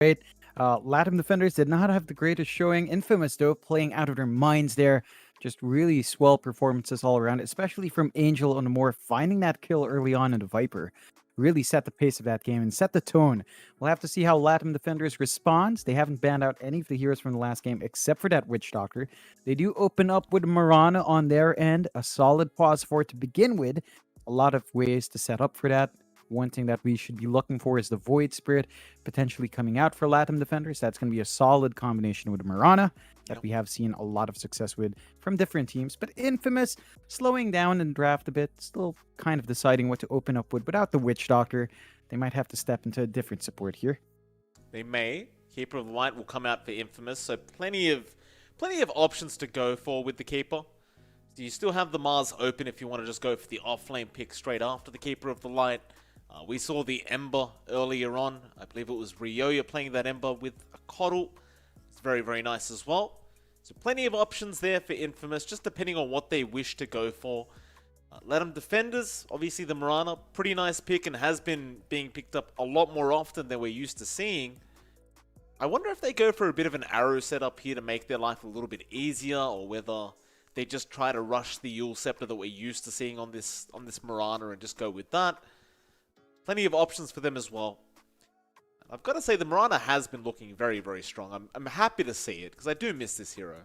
Right. Latam defenders did not have the greatest showing. Infamous, though, playing out of their minds there. Just really swell performances all around, especially from Angel on the more finding that kill early on in the Viper. Really set the pace of that game and set the tone. We'll have to see how Latam defenders respond. They haven't banned out any of the heroes from the last game except for that Witch Doctor. They do open up with Marana on their end, a solid pause for it to begin with. A lot of ways to set up for that. One thing that we should be looking for is the Void Spirit potentially coming out for Latam defenders. That's going to be a solid combination with Marana that we have seen a lot of success with from different teams. But Infamous slowing down in draft a bit, still kind of deciding what to open up with. Without the Witch Doctor, they might have to step into a different support here. They may. Keeper of the Light will come out for Infamous, so plenty of options to go for with the Keeper. So you still have the Mars open if you want to just go for the off-lane pick straight after the Keeper of the Light. We saw the Ember earlier on. I believe it was Ryoya playing that Ember with a Coddle. It's very, very nice as well. So plenty of options there for Infamous, just depending on what they wish to go for. Latam defenders, obviously the Marana, pretty nice pick and has been being picked up a lot more often than we're used to seeing. I wonder if they go for a bit of an arrow setup here to make their life a little bit easier, or whether they just try to rush the Yule Scepter that we're used to seeing on this Marana and just go with that. Plenty of options for them as well. I've got to say, the Marana has been looking very, very strong. I'm happy to see it, because I do miss this hero.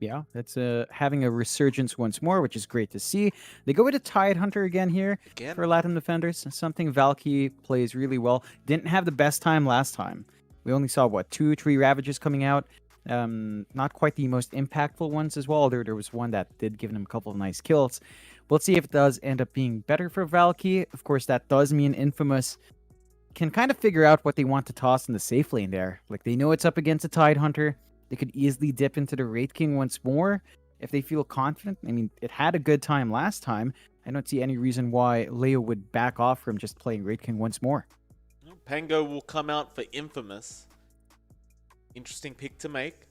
Yeah, that's having a resurgence once more, which is great to see. They go with a Tidehunter again here for Latam defenders. Something Valky plays really well. Didn't have the best time last time. We only saw, what, 2-3 Ravages coming out. Not quite the most impactful ones as well. There was one that did give him a couple of nice kills. We'll see if it does end up being better for Valky. Of course, that does mean Infamous can kind of figure out what they want to toss in the safe lane there. Like, they know it's up against a Tidehunter. They could easily dip into the Wraith King once more if they feel confident. I mean, it had a good time last time. I don't see any reason why Leo would back off from just playing Wraith King once more. Pango will come out for Infamous. Interesting pick to make.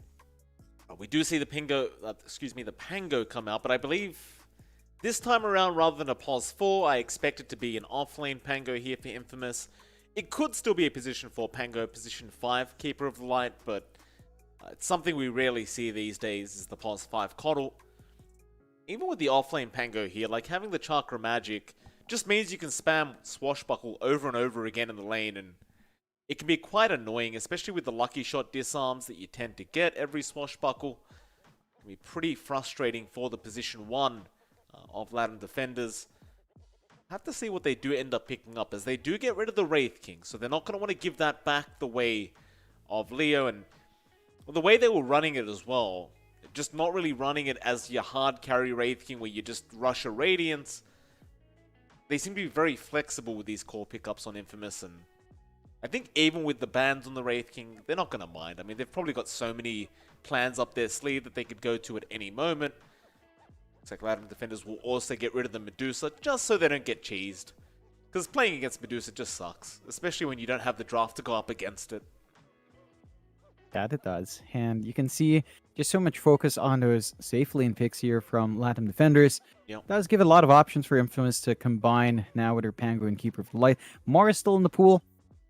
We do see the Pango come out, but I believe this time around, rather than a pos 4, I expect it to be an off-lane Pango here for Infamous. It could still be a position 4 Pango, position 5 Keeper of the Light, but it's something we rarely see these days, is the pos 5 Coddle. Even with the off-lane Pango here, like having the Chakra Magic just means you can spam Swashbuckle over and over again in the lane, and it can be quite annoying, especially with the Lucky Shot disarms that you tend to get every Swashbuckle. It can be pretty frustrating for the position 1 of Latam defenders. Have to see what they do end up picking up, as they do get rid of the Wraith King, so they're not going to want to give that back the way of Leo, and the way they were running it as well. Just not really running it as your hard carry Wraith King where you just rush a Radiance. They seem to be very flexible with these core pickups on Infamous, and I think even with the bans on the Wraith King, they're not going to mind. I mean, they've probably got so many plans up their sleeve that they could go to at any moment. Looks like Latam defenders will also get rid of the Medusa just so they don't get cheesed. Because playing against Medusa just sucks, especially when you don't have the draft to go up against it. That it does. And you can see just so much focus on those safe lane picks here from Latam defenders. Yep. Does give a lot of options for Infamous to combine now with her Pango and Keeper of the Light. Mara is still in the pool,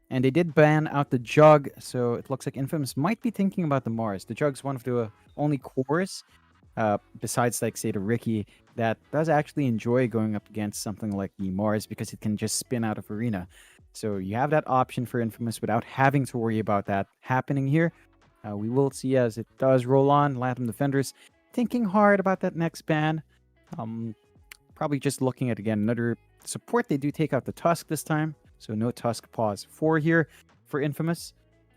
and they did ban out the Jug, so it looks like Infamous might be thinking about the Mars. The Jug's one of the only cores, besides, like, say, the Ricky, that does actually enjoy going up against something like the Mars because it can just spin out of arena. So you have that option for Infamous without having to worry about that happening here. We will see as it does roll on. Latam defenders thinking hard about that next ban. Probably just looking at, again, another support. They do take out the Tusk this time, so no Tusk pause 4 here for Infamous.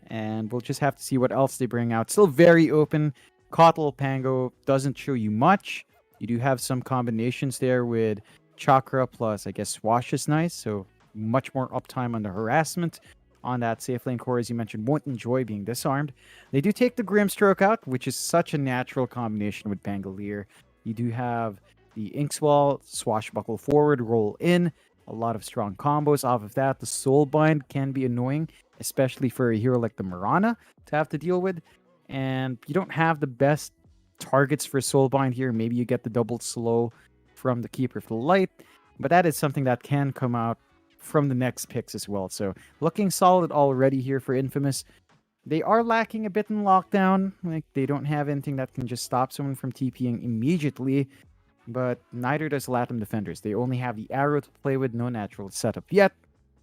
And we'll just have to see what else they bring out. Still very open. Coddle Pango doesn't show you much. You do have some combinations there with Chakra plus, I guess, Swash is nice, so much more uptime on the harassment. On that safe lane core, as you mentioned, won't enjoy being disarmed. They do take the Grimstroke out, which is such a natural combination with Pangolier. You do have the Inkswell, Swashbuckle forward, roll in. A lot of strong combos off of that. The Soulbind can be annoying, especially for a hero like the Marana to have to deal with. And you don't have the best targets for Soulbind here. Maybe you get the double slow from the Keeper of the Light. But that is something that can come out from the next picks as well. So looking solid already here for Infamous. They are lacking a bit in lockdown. Like, they don't have anything that can just stop someone from TPing immediately. But neither does Latam Defenders. They only have the arrow to play with, no natural setup yet.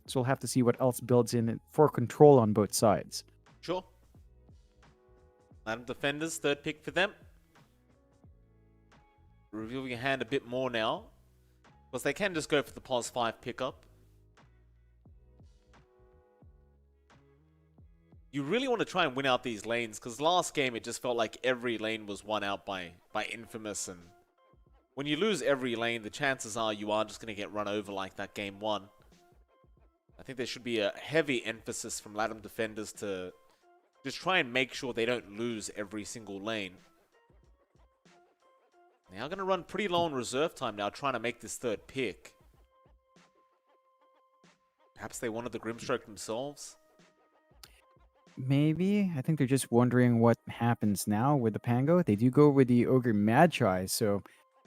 So we'll have to see what else builds in for control on both sides. Sure. Latam Defenders, third pick for them. Revealing your hand a bit more now. Because they can just go for the +5 pickup. You really want to try and win out these lanes, because last game it just felt like every lane was won out by Infamous, and when you lose every lane, the chances are you are just going to get run over like that game 1. I think there should be a heavy emphasis from Latam Defenders to just try and make sure they don't lose every single lane. They are going to run pretty low on reserve time now, trying to make this third pick. Perhaps they wanted the Grimstroke themselves. Maybe. I think they're just wondering what happens now with the Pango. They do go with the Ogre Magi, so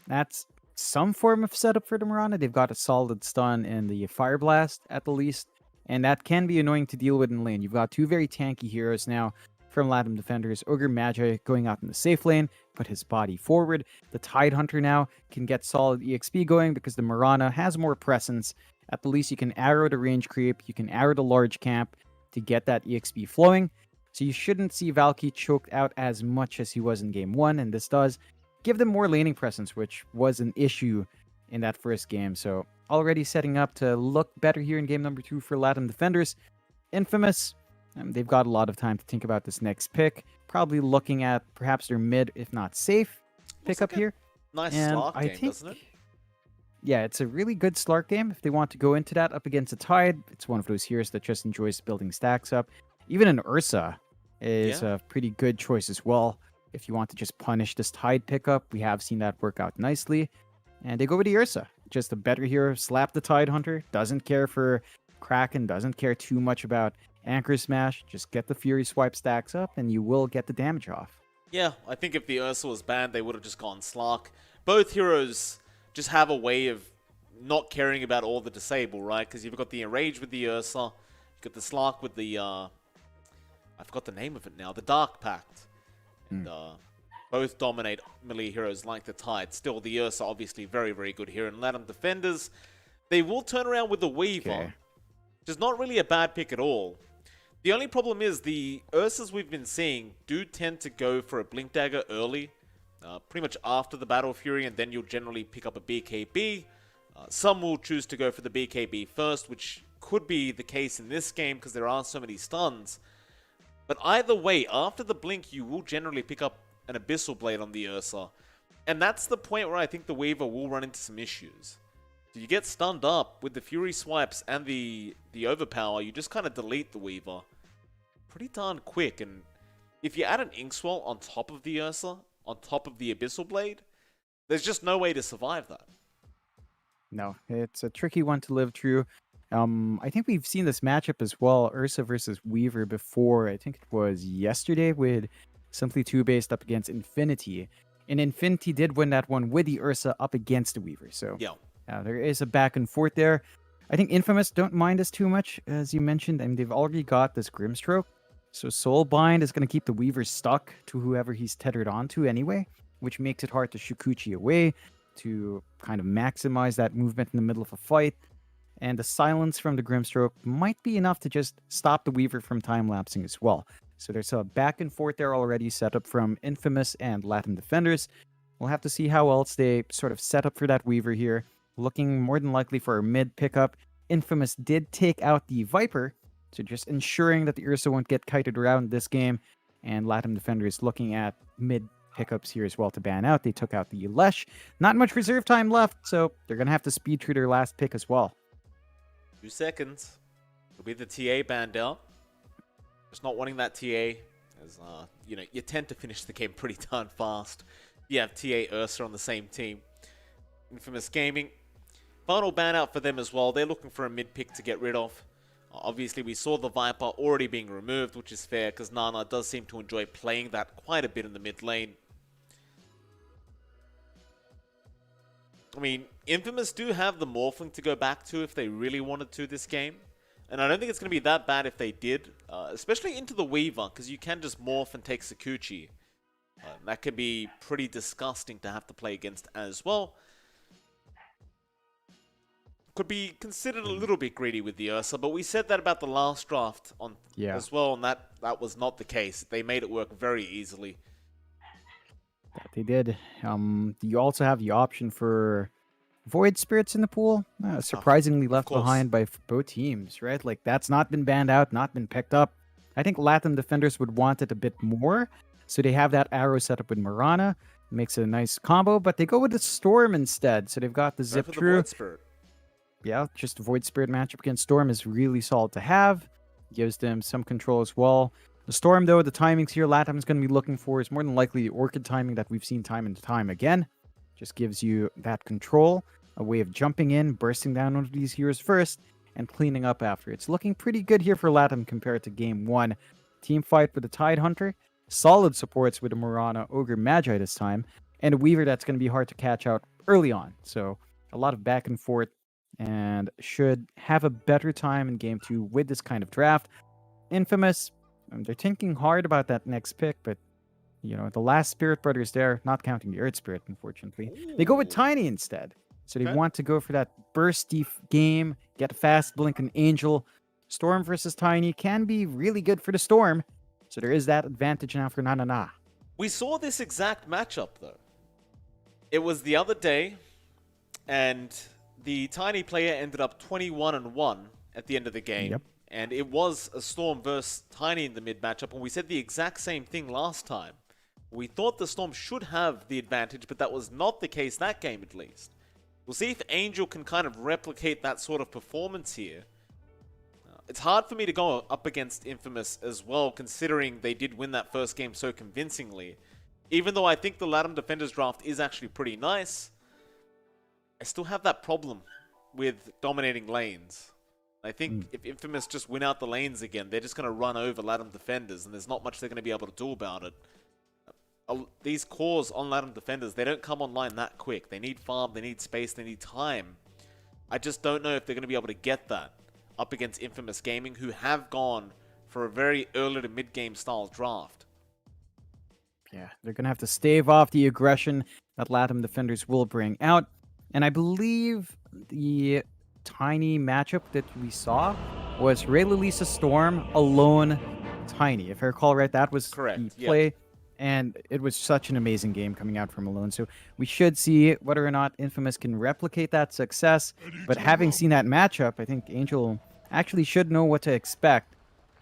that's some form of setup for the Mirana. They've got a solid stun and the Fire Blast at the least, and that can be annoying to deal with in lane. You've got two very tanky heroes now from Latam Defenders. Ogre Magi going out in the safe lane, put his body forward. The Tidehunter now can get solid EXP going because the Mirana has more presence. At the least, you can arrow the range creep, you can arrow the large camp to get that EXP flowing. So you shouldn't see Valky choked out as much as he was in game 1, and this does give them more laning presence, which was an issue in that first game. So already setting up to look better here in game number 2 for Latam Defenders. Infamous, they've got a lot of time to think about this next pick. Probably looking at perhaps their mid, if not safe, pickup here. Nice Slark game, doesn't it? Yeah, it's a really good Slark game if they want to go into that up against a Tide. It's one of those heroes that just enjoys building stacks up. Even an Ursa is a pretty good choice as well. If you want to just punish this Tide pickup, we have seen that work out nicely. And they go with the Ursa. Just a better hero, slap the Tidehunter, doesn't care for Kraken, doesn't care too much about Anchor Smash. Just get the Fury Swipe stacks up and you will get the damage off. Yeah, I think if the Ursa was banned, they would have just gone Slark. Both heroes just have a way of not caring about all the disable, right? Because you've got the Enrage with the Ursa, you've got the Slark with the, I forgot the name of it now, the Dark Pact. And both dominate melee heroes like the Tide. Still, the Ursa obviously very, very good here. And Latam Defenders, they will turn around with the Weaver, which is not really a bad pick at all. The only problem is the Ursas we've been seeing do tend to go for a Blink Dagger early. Pretty much after the Battle Fury, and then you'll generally pick up a BKB. Some will choose to go for the BKB first, which could be the case in this game because there are so many stuns. But either way, after the Blink, you will generally pick up an Abyssal Blade on the Ursa. And that's the point where I think the Weaver will run into some issues. So you get stunned up with the Fury Swipes and the Overpower, you just kind of delete the Weaver pretty darn quick. And if you add an Inkswell on top of the Ursa, on top of the Abyssal Blade, there's just no way to survive that. No, it's a tricky one to live through. I think we've seen this matchup as well, Ursa versus Weaver, before. I think it was yesterday with Simply 2 based up against Infinity. And Infinity did win that one with the Ursa up against the Weaver. So there is a back and forth there. I think Infamous don't mind us too much, as you mentioned. I mean, they've already got this Grimstroke. So Soulbind is going to keep the Weaver stuck to whoever he's tethered onto anyway, which makes it hard to Shukuchi away, to kind of maximize that movement in the middle of a fight. And the silence from the Grimstroke might be enough to just stop the Weaver from time-lapsing as well. So there's a back and forth there already set up from Infamous and Latam Defenders. We'll have to see how else they sort of set up for that Weaver here. Looking more than likely for a mid pickup. Infamous did take out the Viper, so just ensuring that the Ursa won't get kited around this game. And Latam Defenders looking at mid pickups here as well to ban out. They took out the Lesh. Not much reserve time left, so they're going to have to speed through their last pick as well. 2 seconds. It'll be the TA banned out. Just not wanting that TA, as you know, you tend to finish the game pretty darn fast. You have TA Ursa on the same team. Infamous Gaming, final ban out for them as well. They're looking for a mid pick to get rid of. Obviously, we saw the Viper already being removed, which is fair because Nana does seem to enjoy playing that quite a bit in the mid lane. I mean, Infamous do have the Morphling to go back to if they really wanted to this game. And I don't think it's going to be that bad if they did, especially into the Weaver, because you can just morph and take Sakuchi. That could be pretty disgusting to have to play against as well. Could be considered a little bit greedy with the Ursa, but we said that about the last draft as well, and that was not the case. They made it work very easily. They did. You also have the option for Void Spirits in the pool. Surprisingly left behind by both teams, right? Like, that's not been banned out, not been picked up. I think Latam defenders would want it a bit more, so they have that arrow set up with Mirana. Makes it a nice combo, but they go with the Storm instead. So they've got the Zip True. Yeah, just the Void Spirit matchup against Storm is really solid to have. Gives them some control as well. The Storm, though, the timings here Latam's going to be looking for is more than likely the Orchid timing that we've seen time and time again. Just gives you that control, a way of jumping in, bursting down one of these heroes first, and cleaning up after. It's looking pretty good here for Latam compared to Game 1. Team fight with the Tide Hunter, solid supports with the Mirana, Ogre, Magi this time, and a Weaver that's going to be hard to catch out early on. So a lot of back and forth, and should have a better time in Game 2 with this kind of draft. Infamous, they're thinking hard about that next pick, but you know, the last Spirit Brothers there, not counting the Earth Spirit, unfortunately. They go with Tiny instead. So they want to go for that bursty game, get a fast blink and Angel. Storm versus Tiny can be really good for the Storm. So there is that advantage now for Nanana. We saw this exact matchup, though. It was the other day, and the Tiny player ended up 21-1 at the end of the game. Yep. And it was a Storm versus Tiny in the mid matchup, and we said the exact same thing last time. We thought the Storm should have the advantage, but that was not the case that game, at least. We'll see if Angel can kind of replicate that sort of performance here. It's hard for me to go up against Infamous as well, considering they did win that first game so convincingly. Even though I think the Latam Defenders draft is actually pretty nice, I still have that problem with dominating lanes. I think if Infamous just win out the lanes again, they're just going to run over Latam Defenders, and there's not much they're going to be able to do about it. These cores on Latam Defenders, they don't come online that quick. They need farm, they need space, they need time. I just don't know if they're going to be able to get that up against Infamous Gaming, who have gone for a very early to mid-game style draft. Yeah, they're going to have to stave off the aggression that Latam Defenders will bring out. And I believe the Tiny matchup that we saw was Ray Lisa Storm, Alone, Tiny. If I recall right, that was correct. The play. And it was such an amazing game coming out from Alone. So we should see whether or not Infamous can replicate that success. But having seen that matchup, I think Angel actually should know what to expect.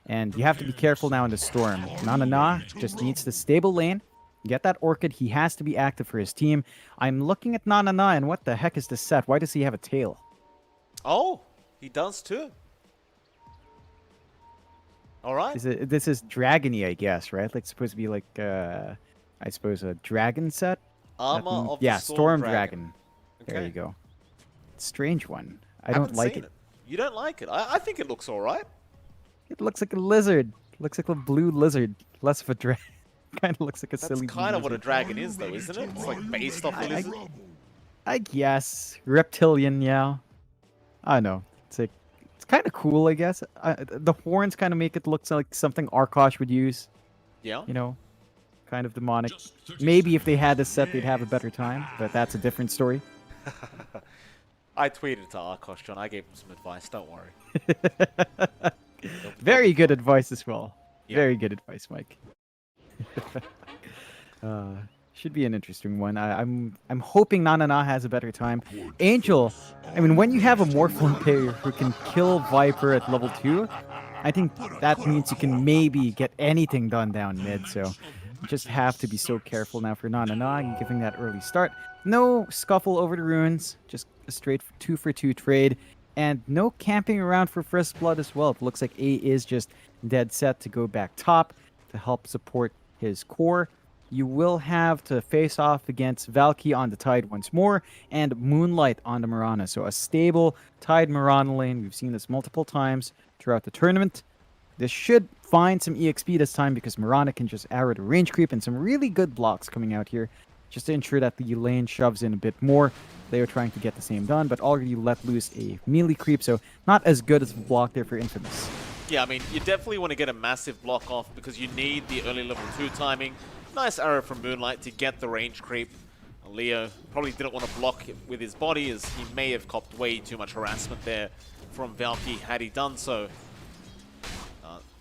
And you have to be careful now in the Storm. Nanana just needs the stable lane. Get that Orchid. He has to be active for his team. I'm looking at Nanana, and what the heck is this set? Why does he have a tail? Oh, he does too. All right. This is dragony, I guess, right? Like, supposed to be like, I suppose, a dragon set? Armor of the Storm Dragon. Okay. There you go. Strange one. I don't like it. You don't like it? I think it looks all right. It looks like a lizard. Looks like a blue lizard. Less of a dragon. Kind of looks like a silly That's kind of what a dragon is, though, isn't it? It's like based off a lizard. I guess. Reptilian, yeah. I don't know. It's kind of cool, I guess. The horns kind of make it look like something Arkosh would use. Yeah. You know, kind of demonic. Maybe if they had this set, they'd have a better time, but that's a different story. I tweeted to Arkosh, John. I gave him some advice. Don't worry. Very good advice as well. Yeah. Very good advice, Mike. Should be an interesting one. I'm hoping Nanana has a better time. Angel, I mean, when you have a Morphling player who can kill Viper at level 2, I think that means you can maybe get anything done down mid. So you just have to be so careful now for Nanana and giving that early start. No scuffle over the runes, just a straight 2-for-2 trade. And no camping around for first blood as well. It looks like A is just dead set to go back top to help support his core. You will have to face off against Valky on the Tide once more, and Moonlight on the Mirana. So a stable Tide Mirana lane. We've seen this multiple times throughout the tournament. This should find some EXP this time because Mirana can just arrow the range creep, and some really good blocks coming out here. just to ensure that the lane shoves in a bit more. Leo trying to get the same done, but already let loose a melee creep, so not as good as a block there for Infamous. Yeah, I mean, you definitely want to get a massive block off because you need the early level 2 timing. Nice arrow from Moonlight to get the range creep. Leo probably didn't want to block it with his body, as he may have copped way too much harassment there from Valky had he done so.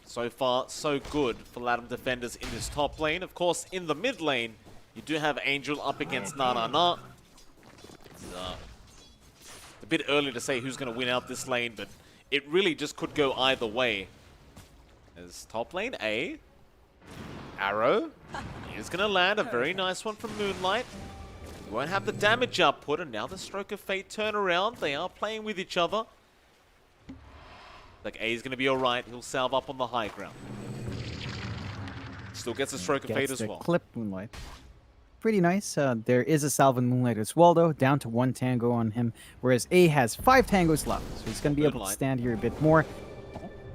So far, so good for Latam defenders in this top lane. Of course, in the mid lane, you do have Angel up against Na. It's a bit early to say who's going to win out this lane, but it really just could go either way. As top lane A, arrow is going to land a very nice one from Moonlight. You won't have the damage output, and now the Stroke of Fate turnaround. They are playing with each other. Like A is going to be alright. He'll salve up on the high ground. Still gets a Stroke of Fate as well. Clip Moonlight. Pretty nice. There is a salve in Moonlight as well, though. Down to 1 tango on him, whereas A has 5 tangos left. So he's going to be able to stand here a bit more.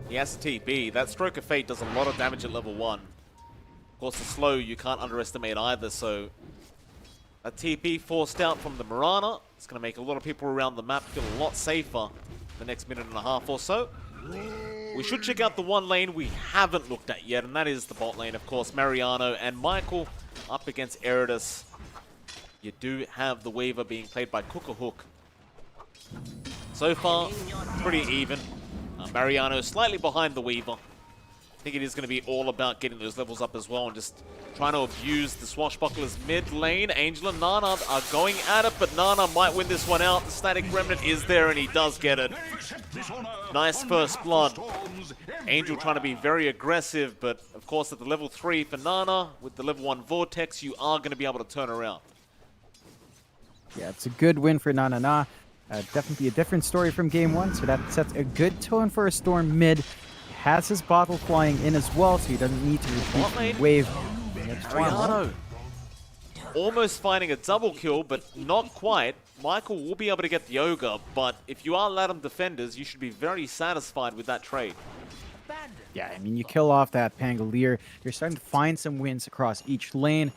He has TP. That Stroke of Fate does a lot of damage at level 1. Of course, the slow you can't underestimate either, so a TP forced out from the Mirana. It's going to make a lot of people around the map feel a lot safer the next minute and a half or so. We should check out the one lane we haven't looked at yet, and that is the bot lane, of course. Mariano and Michael up against Eridus. You do have the Weaver being played by Cook-a-Hook. So far, pretty even. Mariano slightly behind the Weaver. I think it is going to be all about getting those levels up as well and just trying to abuse the Swashbuckler's mid lane. Angel and Nana are going at it, but Nana might win this one out. The Static Remnant is there, and he does get it. Nice first blood. Angel trying to be very aggressive, but of course at the level 3 for Nana, with the level 1 Vortex, you are going to be able to turn around. Yeah, it's a good win for Nana. Definitely a different story from game 1, so that sets a good tone for a Storm mid. Has his bottle flying in as well, so he doesn't need to retreat from wave. Mariano almost finding a double kill, but not quite. Michael will be able to get the Ogre, but if you are Latam defenders, you should be very satisfied with that trade. Yeah, I mean, you kill off that Pangolier. You're starting to find some wins across each lane,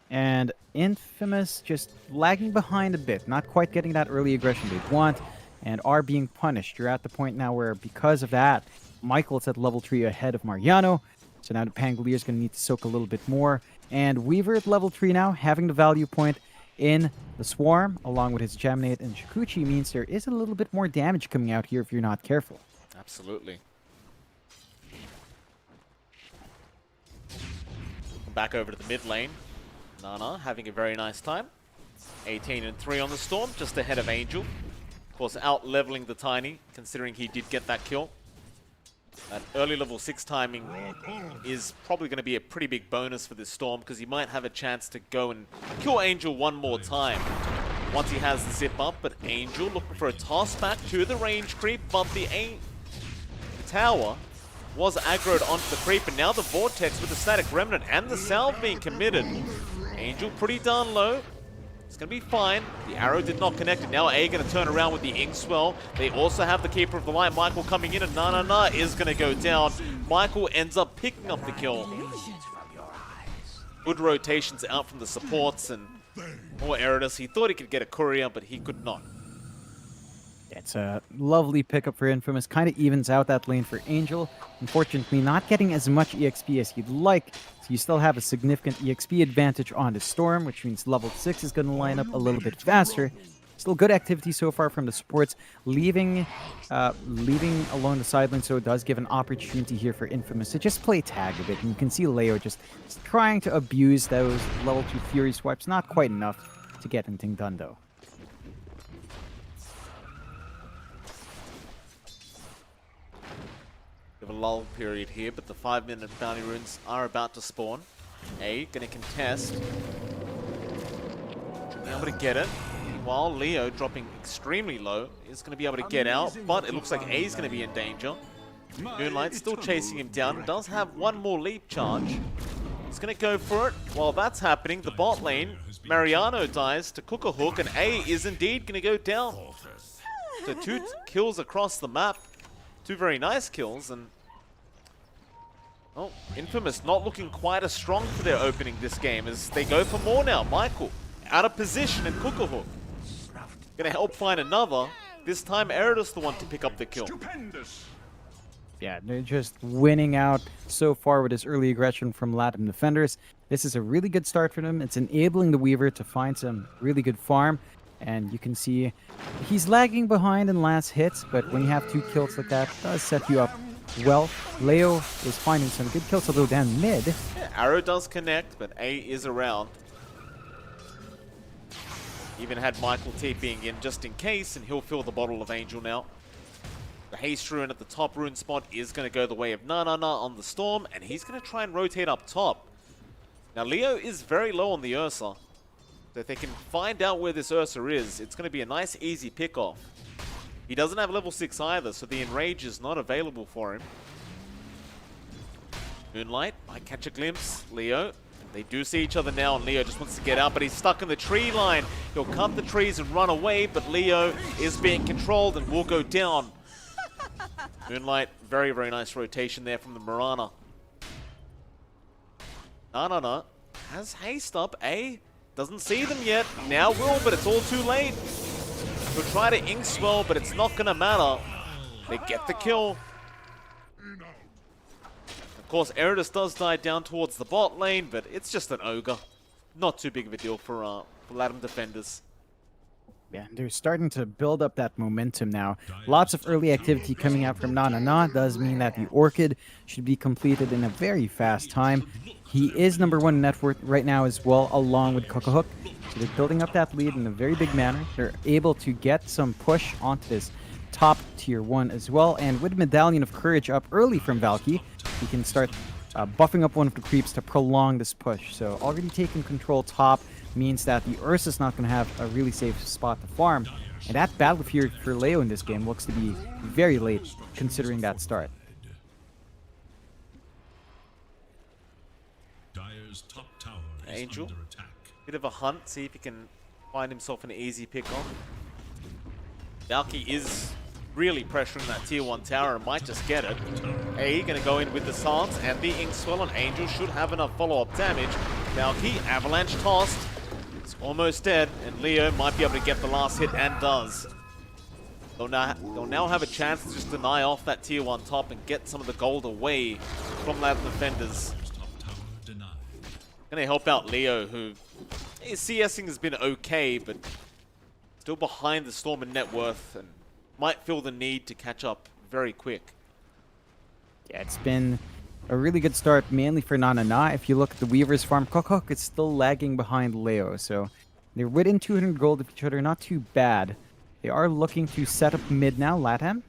and Infamous just lagging behind a bit, not quite getting that early aggression they want, and are being punished. You're at the point now where, because of that, Michael's at level 3 ahead of Mariano. So now the Pangolier is going to need to soak a little bit more. And Weaver at level 3 now, having the value point in the Swarm, along with his Geminate and Shikuchi, means there is a little bit more damage coming out here if you're not careful. Absolutely. Back over to the mid lane. Nana having a very nice time. 18 and 3 on the Storm, just ahead of Angel. Of course, out-leveling the Tiny, considering he did get that kill. That early level 6 timing is probably going to be a pretty big bonus for this Storm, because he might have a chance to go and kill Angel one more time once he has the zip up. But Angel looking for a toss back to the range creep, but the tower was aggroed onto the creep, and now the Vortex with the Static Remnant and the salve being committed. Angel pretty darn low. It's going to be fine. The arrow did not connect, and now A going to turn around with the Ink Swell. They also have the Keeper of the Light, Michael, coming in, and Na is going to go down. Michael ends up picking up the kill. Good rotations out from the supports, and poor Eridus. He thought he could get a courier, but he could not. It's a lovely pickup for Infamous. Kind of evens out that lane for Angel. Unfortunately, not getting as much EXP as he'd like. So you still have a significant EXP advantage on the Storm, which means level 6 is going to line up a little bit faster. Still good activity so far from the supports. Leaving alone the side lane, so it does give an opportunity here for Infamous to just play tag a bit. And you can see Leo just trying to abuse those level 2 Fury swipes. Not quite enough to get anything done, though. We have a lull period here, but the 5-minute bounty runes are about to spawn. A going to contest. Should be able to get it. Meanwhile, Leo dropping extremely low is going to be able to get out, but it looks like A is going to be in danger. Moonlight still chasing him down. Does have one more leap charge. He's going to go for it. While that's happening, the bot lane, Mariano dies to Cook-a-Hook, and A is indeed going to go down. So 2 kills across the map. 2 very nice kills, and Infamous not looking quite as strong for their opening this game as they go for more now. Michael out of position, and Cookahawk gonna help find another. This time, Eridus the one to pick up the kill. Yeah, they're just winning out so far with his early aggression from Latam defenders. This is a really good start for them. It's enabling the Weaver to find some really good farm. And you can see he's lagging behind in last hits, but when you have 2 kills like that, it does set you up well. Leo is finding some good kills, although down mid. Yeah, Arrow does connect, but A is around. Even had Michael TPing in just in case, and he'll fill the bottle of Angel now. The Haste Rune at the top rune spot is going to go the way of Na on the Storm, and he's going to try and rotate up top. Now, Leo is very low on the Ursa. So if they can find out where this Ursa is, it's going to be a nice, easy pick-off. He doesn't have level 6 either, so the Enrage is not available for him. Moonlight might catch a glimpse. Leo, they do see each other now, and Leo just wants to get out, but he's stuck in the tree line. He'll cut the trees and run away, but Leo is being controlled and will go down. Moonlight, very, very nice rotation there from the Mirana. Na has haste up, A. Doesn't see them yet. Now will, but it's all too late. He'll try to ink swell, but it's not going to matter. They get the kill. Of course, Eridus does die down towards the bot lane, but it's just an ogre. Not too big of a deal for Latam defenders. Yeah, they're starting to build up that momentum now. Lots of early activity coming out from Na does mean that the Orchid should be completed in a very fast time. He is #1 in net worth right now as well, along with Cookahawk. So they're building up that lead in a very big manner. They're able to get some push onto this top tier 1 as well. And with Medallion of Courage up early from Valky, he can start buffing up one of the creeps to prolong this push. So already taking control top means that the Ursa's not going to have a really safe spot to farm. And that battlefield for Leo in this game looks to be very late, considering that start. Angel, bit of a hunt, see if he can find himself an easy pick-off. Valky is really pressuring that tier 1 tower and might just get it. A gonna go in with the silence and the ink swell, and Angel should have enough follow-up damage. Valky, avalanche tossed. It's almost dead, and Leo might be able to get the last hit, and does. They'll now have a chance to just deny off that tier 1 top and get some of the gold away from Latam defenders. Gonna help out Leo, who his CSing has been okay, but still behind the Storm in net worth and might feel the need to catch up very quick. Yeah, it's been a really good start, mainly for Na. If you look at the Weaver's farm, Cookahawk is still lagging behind Leo, so they're within 200 gold of each other, not too bad. They are looking to set up mid now, Latam.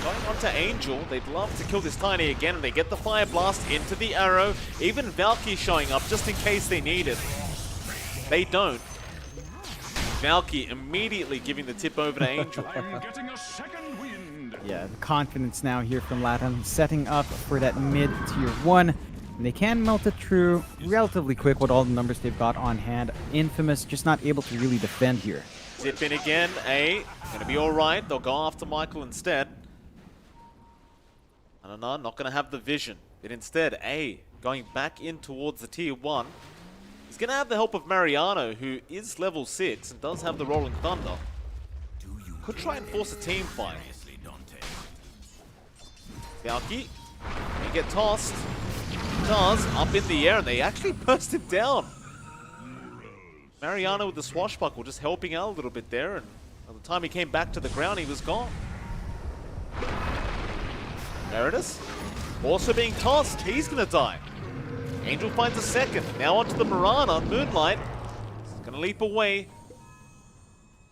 Going on to Angel, they'd love to kill this Tiny again, and they get the Fire Blast into the arrow. Even Valky showing up just in case they need it. They don't. Valky immediately giving the tip over to Angel. Yeah, the confidence now here from Latam, setting up for that mid tier 1. And they can melt it through relatively quick with all the numbers they've got on hand. Infamous just not able to really defend here. Zip in again, A. Gonna be alright, they'll go after Michael instead. Not gonna have the vision. But instead, A, going back in towards the tier 1. He's gonna have the help of Mariano, who is level 6 and does have the Rolling Thunder. Could try and force a team fight. Valky, he get tossed. Does, up in the air, and they actually burst him down. Mariano with the swashbuckle just helping out a little bit there, and by the time he came back to the ground, he was gone. Eridus, also being tossed, he's gonna die. Angel finds a second, now onto the Mirana, Moonlight. He's gonna leap away.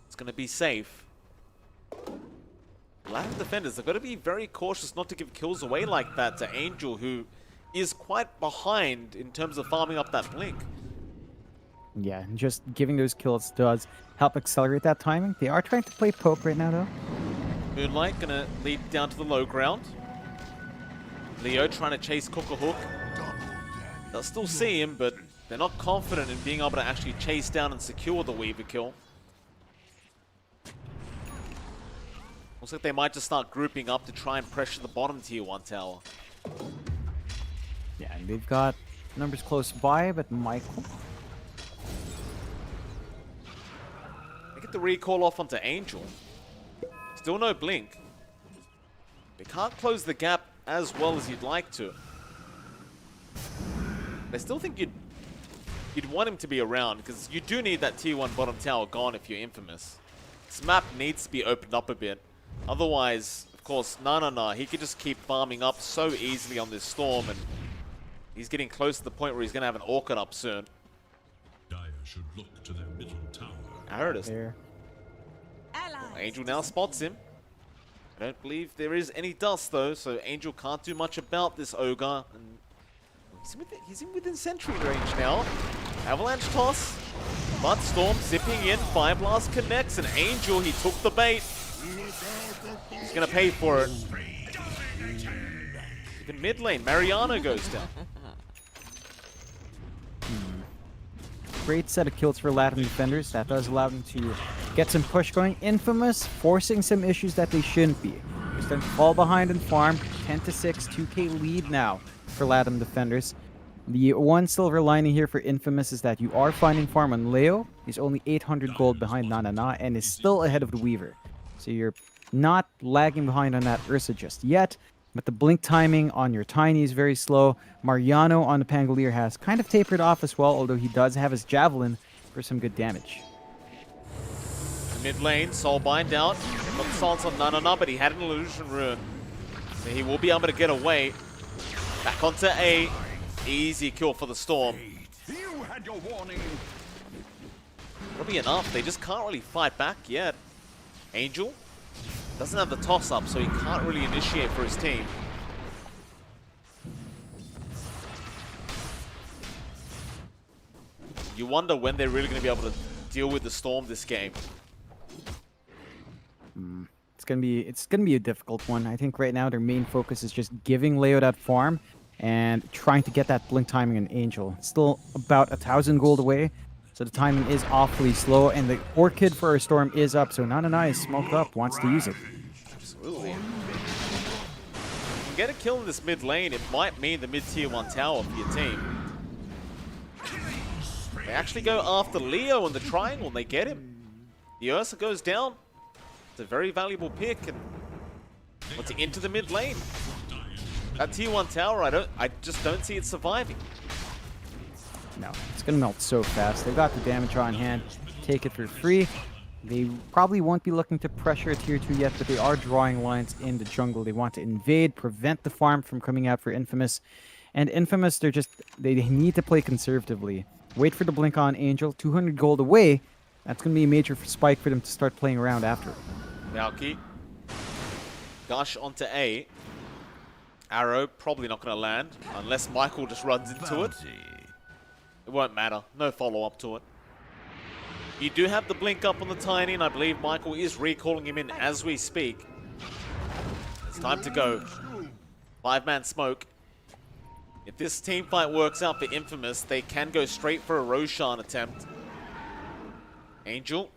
It's gonna be safe. Latam defenders, they've got to be very cautious not to give kills away like that to Angel, who is quite behind in terms of farming up that blink. Yeah, and just giving those kills does help accelerate that timing. They are trying to play poke right now, though. Moonlight gonna lead down to the low ground. Leo trying to chase Cookahawk. They'll still see him, but they're not confident in being able to actually chase down and secure the Weaver kill. Looks like they might just start grouping up to try and pressure the bottom tier 1 tower. Yeah, and they've got numbers close by, but Michael get the recall off onto Angel. Still no blink. They can't close the gap as well as you'd like to. I still think you'd want him to be around, because you do need that tier 1 bottom tower gone if you're Infamous. This map needs to be opened up a bit. Otherwise, of course, he could just keep farming up so easily on this Storm, and he's getting close to the point where he's going to have an Orchid up soon. Dire should look to their middle tower. Aridus. Angel now spots him. I don't believe there is any dust though, so Angel can't do much about this Ogre. And he's in within sentry range now. Avalanche toss, but Storm zipping in. Fire Blast connects, and Angel, he took the bait. He's gonna pay for it. Even mid lane, Mariano goes down. Great set of kills for Latam defenders. That does allow them to get some push going. Infamous forcing some issues that they shouldn't be. They're starting to fall behind in farm. 10-6, 2k lead now for Latam defenders. The one silver lining here for Infamous is that you are finding farm on Leo. He's only 800 gold behind Nana and is still ahead of the Weaver. So you're not lagging behind on that Ursa just yet. But the blink timing on your Tiny is very slow. Mariano on the Pangolier has kind of tapered off as well, although he does have his Javelin for some good damage. Mid lane, Soulbind out. Got the silence on Nana, but he had an illusion rune. So he will be able to get away. Back onto A. Easy kill for the Storm. You had your warning. That'll be enough. They just can't really fight back yet. Angel doesn't have the toss up, so he can't really initiate for his team. You wonder when they're really going to be able to deal with the Storm this game. It's gonna be a difficult one. I think right now their main focus is just giving Leo that farm and trying to get that blink timing on Angel. It's still about 1,000 gold away, so the timing is awfully slow, and the Orchid for our Storm is up, so Nana is smoked up, wants to use it. Absolutely. If you can get a kill in this mid lane, it might mean the mid tier 1 tower for your team. They actually go after Leo in the triangle, and they get him. The Ursa goes down. It's a very valuable pick, and wants it into the mid lane. That tier 1 tower, I just don't see it surviving. No, it's gonna melt so fast. They've got the damage on hand. Take it for free. They probably won't be looking to pressure a tier 2 yet, but they are drawing lines in the jungle. They want to invade, prevent the farm from coming out for Infamous. And Infamous, they need to play conservatively. Wait for the blink on Angel. 200 gold away. That's going to be a major spike for them to start playing around after. Valky. Gush onto A. Arrow probably not going to land unless Michael just runs into it. It won't matter. No follow-up to it. You do have the blink up on the Tiny, and I believe Michael is recalling him in as we speak. It's time to go. 5-man smoke. If this team fight works out for Infamous, they can go straight for a Roshan attempt. Angel.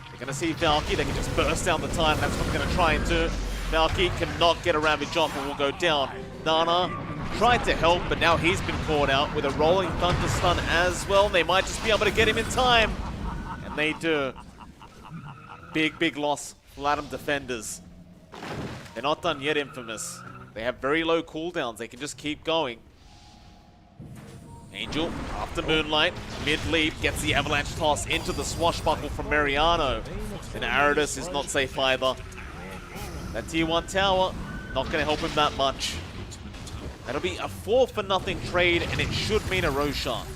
They're going to see Valky. They can just burst down the time. That's what they're going to try and do. Valky cannot get around Vijompa and will go down. Nana tried to help, but now he's been caught out with a rolling thunder stun as well. They might just be able to get him in time. And they do. Big loss for Latam defenders. They're not done yet, Infamous. They have very low cooldowns. They can just keep going. Angel, after Moonlight, mid-leap, gets the avalanche toss into the swashbuckle from Mariano. And Aridus is not safe either. That tier 1 tower, not going to help him that much. That'll be a 4-for-0 trade, and it should mean a Roshan.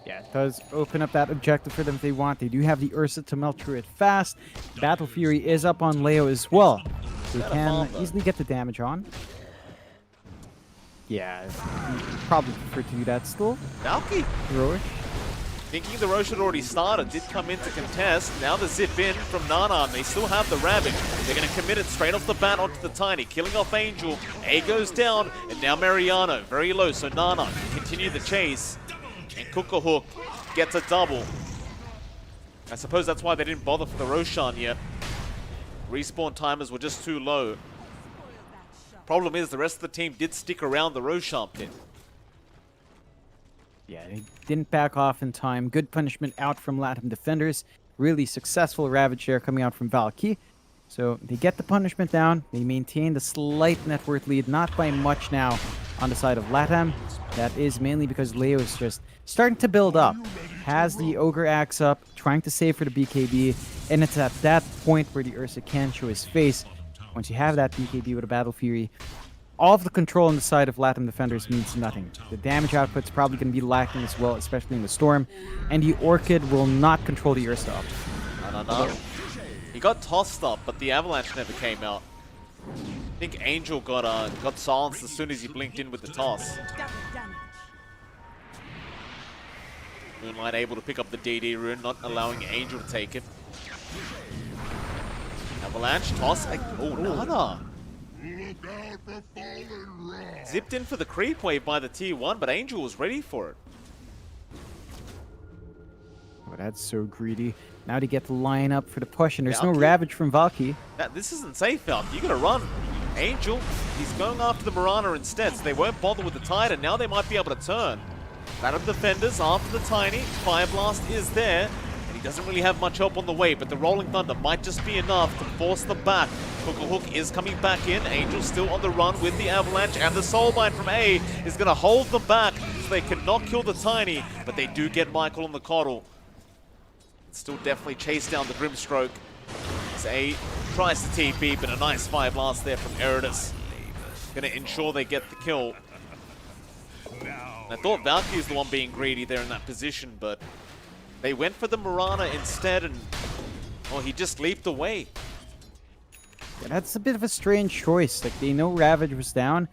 Yeah, it does open up that objective for them if they want. They do have the Ursa to melt through it fast. Battle Fury is up on Leo as well. They can easily get the damage on. Yeah, probably prefer to do that still. Valky. Heroic. Thinking the Rosh had already started, did come in to contest. Now the zip in from Nana, and they still have the Ravage. They're going to commit it straight off the bat onto the Tiny, killing off Angel. A goes down, and now Mariano, very low, so Nana can continue the chase. And Cook-a-Hook gets a double. I suppose that's why they didn't bother for the Roshan yet. Respawn timers were just too low. Problem is, the rest of the team did stick around the Roshan pit. Yeah, they didn't back off in time. Good punishment out from Latam defenders. Really successful Ravage there coming out from Valky. So they get the punishment down. They maintain the slight net worth lead, not by much now on the side of Latam. That is mainly because Leo is just starting to build up. Has the Ogre Axe up, trying to save for the BKB. And it's at that point where the Ursa can show his face. Once you have that BKB with a Battle Fury, all of the control on the side of Latam defenders means nothing. The damage output's probably going to be lacking as well, especially in the Storm. And the Orchid will not control the Ursa up. No. He got tossed up, but the Avalanche never came out. I think Angel got silenced as soon as he blinked in with the toss. Moonlight able to pick up the DD rune, not allowing Angel to take it. Avalanche toss. Oh, Nana. Zipped in for the creep wave by the T1, but Angel was ready for it. Oh, that's so greedy. Now to get the line up for the push, and there's no Ravage from Valky. This isn't safe, Valky. You gotta run. Angel, he's going after the Mirana instead, so they won't bother with the Tide, and now they might be able to turn. Latam defenders after the Tiny. Fire Blast is there, and he doesn't really have much help on the way, but the Rolling Thunder might just be enough to force them back. Hook is coming back in. Angel still on the run with the Avalanche, and the Soulbind from A is gonna hold them back, so they cannot kill the Tiny, but they do get Michael on the Coddle. Still definitely chase down the Grimstroke. As A tries to TP, but a nice Fire Blast there from Eridus. Gonna ensure they get the kill. I thought Valky was the one being greedy there in that position, but they went for the Mirana instead, and he just leaped away. Yeah, that's a bit of a strange choice. Like, they know Ravage was down.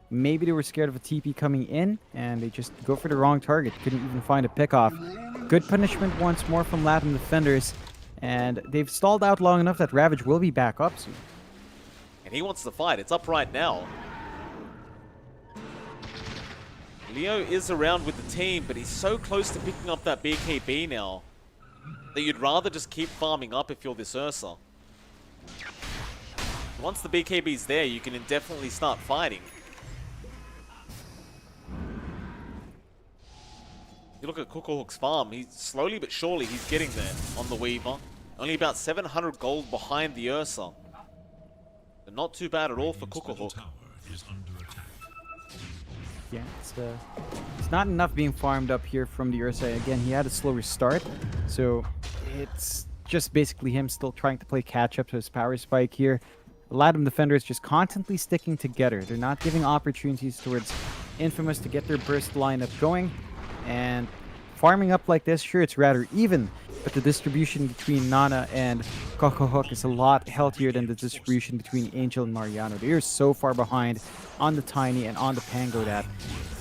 Maybe they were scared of a TP coming in, and they just go for the wrong target. Couldn't even find a pickoff. Good punishment once more from Latam defenders, and they've stalled out long enough that Ravage will be back up soon. And he wants to fight. It's up right now. Leo is around with the team, but he's so close to picking up that BKB now that you'd rather just keep farming up if you're this Ursa. Once the BKB's there, you can indefinitely start fighting. You look at Cookahawk's farm, he's slowly but surely he's getting there on the Weaver. Only about 700 gold behind the Ursa. But not too bad at all for Cookahawk. Yeah, it's not enough being farmed up here from the Ursa. Again, he had a slower start, so it's just basically him still trying to play catch up to his power spike here. Latam defenders just constantly sticking together. They're not giving opportunities towards Infamous to get their burst lineup going. And farming up like this, sure, it's rather even, but the distribution between Nana and Cocohook is a lot healthier than the distribution between Angel and Mariano. They are so far behind on the Tiny and on the Pango that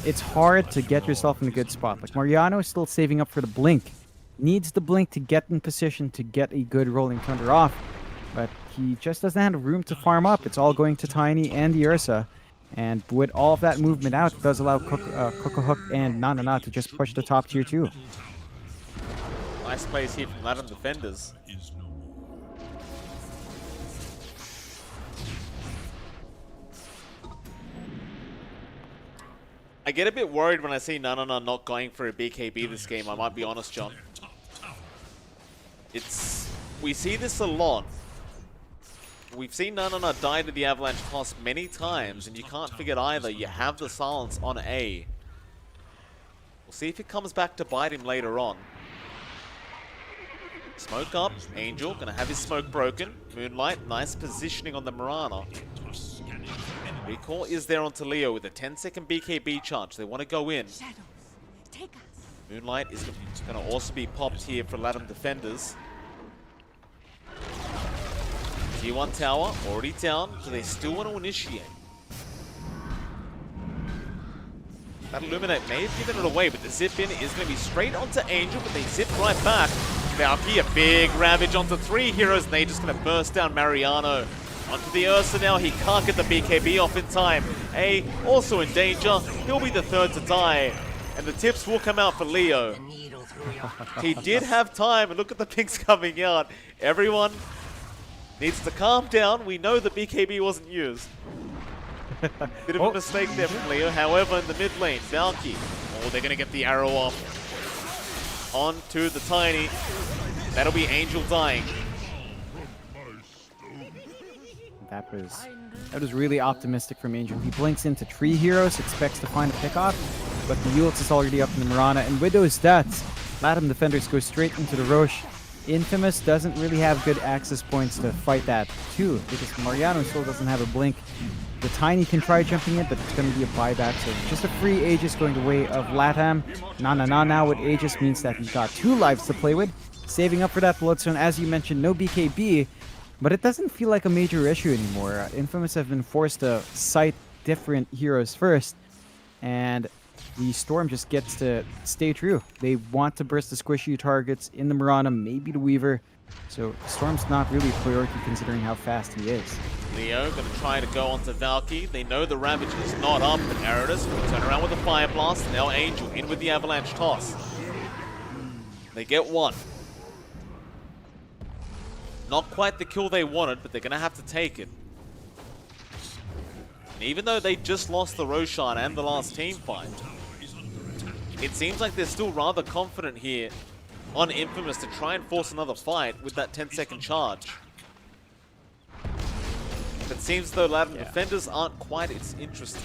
it's hard to get yourself in a good spot. Like, Mariano is still saving up for the Blink. Needs the Blink to get in position to get a good Rolling Thunder off, but he just doesn't have room to farm up. It's all going to Tiny and the Ursa. And with all of that movement out, it does allow Cocohook and Nana to just push the top tier 2. Nice plays here from Latam defenders. I get a bit worried when I see Nana not going for a BKB this game, I might be honest, John. We see this a lot. We've seen Nana die to the Avalanche toss many times, and you can't forget either, you have the silence on A. We'll see if it comes back to bite him later on. Smoke up, Angel, gonna have his smoke broken. Moonlight, nice positioning on the Mirana. Recall is there onto Leo with a 10-second BKB charge. They want to go in. Moonlight is gonna also be popped here for Latam defenders. T1 tower already down, so they still want to initiate. That Illuminate may have given it away, but the zip in is going to be straight onto Angel, but they zip right back. Valky, a big Ravage onto 3 heroes, and they're just going to burst down Mariano. Onto the Ursa now, he can't get the BKB off in time. A, also in danger, he'll be the third to die. And the tips will come out for Leo. He did have time, and look at the pinks coming out. Everyone needs to calm down. We know the BKB wasn't used. Bit of a mistake there from Leo. However, in the mid lane, Valky Oh, they're going to get the arrow off. Onto the Tiny. That'll be Angel dying. That was really optimistic from Angel. He blinks into 3 heroes, expects to find a pickoff, but the Yultz is already up in the Mirana, and with those stats, Latam defenders go straight into the Roche. Infamous doesn't really have good access points to fight that too, because Mariano still doesn't have a blink. The Tiny can try jumping in, but it's going to be a buyback, so just a free Aegis going the way of Latam. Na now with Aegis means that he's got 2 lives to play with, saving up for that Bloodstone. As you mentioned, no BKB, but it doesn't feel like a major issue anymore. Infamous have been forced to sight different heroes first, and the Storm just gets to stay true. They want to burst the squishy targets in the Mirana, maybe the Weaver. So Storm's not really a priority considering how fast he is. Leo going to try to go onto Valky. They know the Ravage is not up, but Aridus will turn around with a Fire Blast. Now Angel in with the Avalanche Toss. They get 1. Not quite the kill they wanted, but they're going to have to take it. And even though they just lost the Roshan and the last team fight, it seems like they're still rather confident here on Infamous to try and force another fight with that 10-second charge. It seems though Latam defenders aren't quite as interested.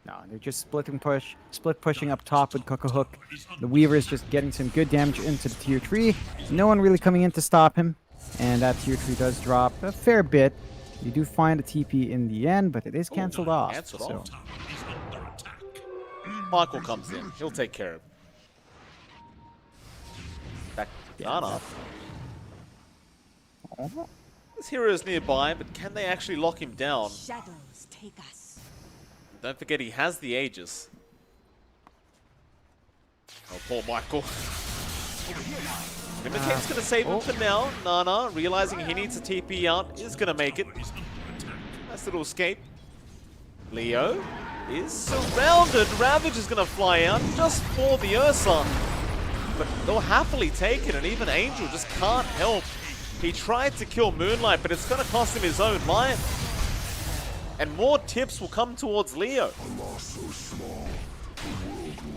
No, they're just split pushing up top with Cocohook. The Weaver is just getting some good damage into the tier 3. No one really coming in to stop him. And that tier 3 does drop a fair bit. You do find a TP in the end, but it is cancelled off. Michael comes in. He'll take care of it. Back to Nana. This hero is nearby, but can they actually lock him down? Shadows take us. Don't forget he has the Aegis. Oh, poor Michael. Mimicate's going to save him for now. Nana, realizing he needs a TP out, is going to make it. Nice little escape. Leo is surrounded. Ravage is going to fly out just for the Ursa. But they'll happily take it, and even Angel just can't help. He tried to kill Moonlight, but it's going to cost him his own life. And more tips will come towards Leo.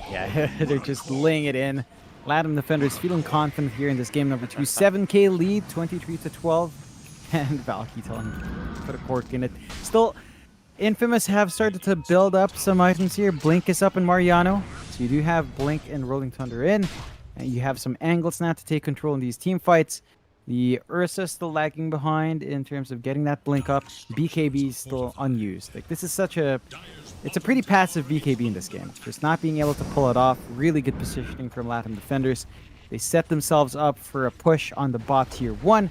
Yeah, they're just laying it in. Latam defenders feeling confident here in this game number 2. 7k lead, 23-12. And Valky telling him to put a cork in it. Still, Infamous have started to build up some items here. Blink is up in Mariano. So you do have Blink and Rolling Thunder in. And you have some angles now to take control in these team fights. The Ursa still lagging behind in terms of getting that Blink up. BKB is still unused. Like, this is such a... It's a pretty passive BKB in this game. Just not being able to pull it off. Really good positioning from Latam defenders. They set themselves up for a push on the bot tier 1.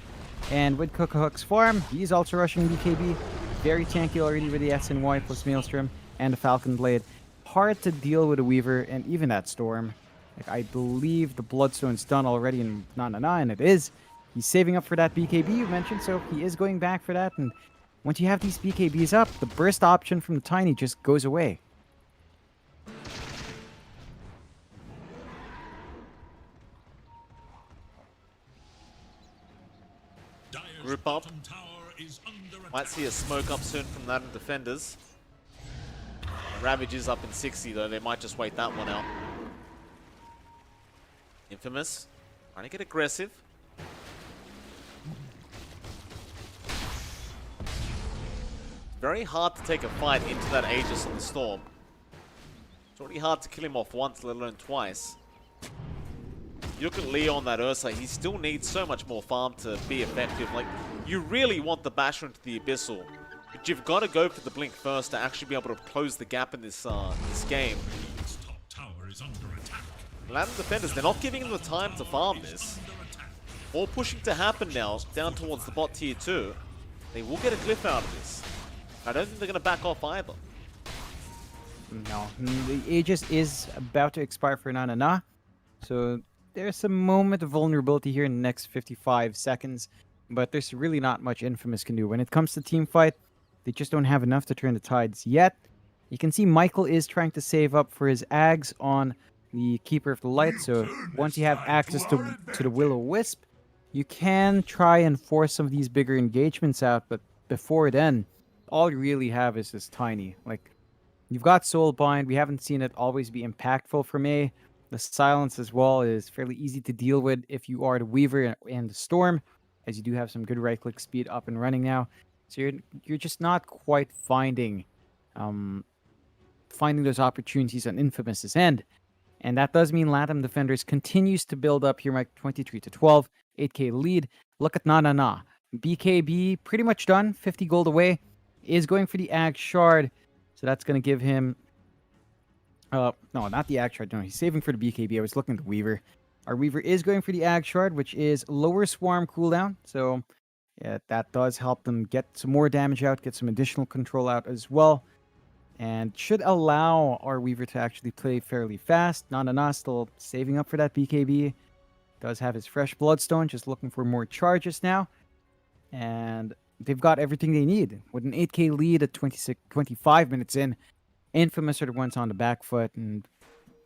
And with Cocohook's farm, he's also rushing BKB. Very tanky already with the SNY plus Maelstrom and the Falcon Blade. Hard to deal with a Weaver and even that Storm. Like, I believe the Bloodstone's done already in Na, and it is. He's saving up for that BKB you mentioned, so he is going back for that. And once you have these BKBs up, the burst option from the Tiny just goes away. Group up. Might see a smoke up soon from Latam defenders. Ravage is up in 60 though, they might just wait that one out. Infamous, trying to get aggressive. Very hard to take a fight into that Aegis on the Storm. It's already hard to kill him off once, let alone twice. You look at Leo on that Ursa, he still needs so much more farm to be effective. Like, you really want the Basher into the Abyssal, but you've got to go for the Blink first to actually be able to close the gap in this game. Latam defenders, they're not giving them the time to farm this. More pushing to happen now, down towards the bot tier 2. They will get a glyph out of this. I don't think they're going to back off either. No, the Aegis is about to expire for Na. So there's a moment of vulnerability here in the next 55 seconds. But there's really not much Infamous can do. When it comes to team fight, they just don't have enough to turn the tides yet. You can see Michael is trying to save up for his Ags on the Keeper of the Light. So once you have access to the Will-O-Wisp, you can try and force some of these bigger engagements out. But before then, all you really have is this Tiny. Like, You've got Soulbind. We haven't seen it always be impactful for me. The silence as well is fairly easy to deal with if you are the Weaver and the Storm, as you do have some good right-click speed up and running now. So you're just not quite finding those opportunities on Infamous's end. And that does mean Latam Defenders continues to build up here, Mike, 23-12, 8K lead. Look at Na. BKB pretty much done, 50 gold away, is going for the Ag Shard. So that's going to give him... no, not the Ag Shard. No, he's saving for the BKB. I was looking at the Weaver. Our Weaver is going for the Ag Shard, which is lower Swarm cooldown. So yeah, that does help them get some more damage out, get some additional control out as well. And should allow our Weaver to actually play fairly fast. Na still saving up for that BKB. Does have his fresh Bloodstone, just looking for more charges now. And they've got everything they need. With an 8K lead at 25 minutes in, Infamous are the ones on the back foot, and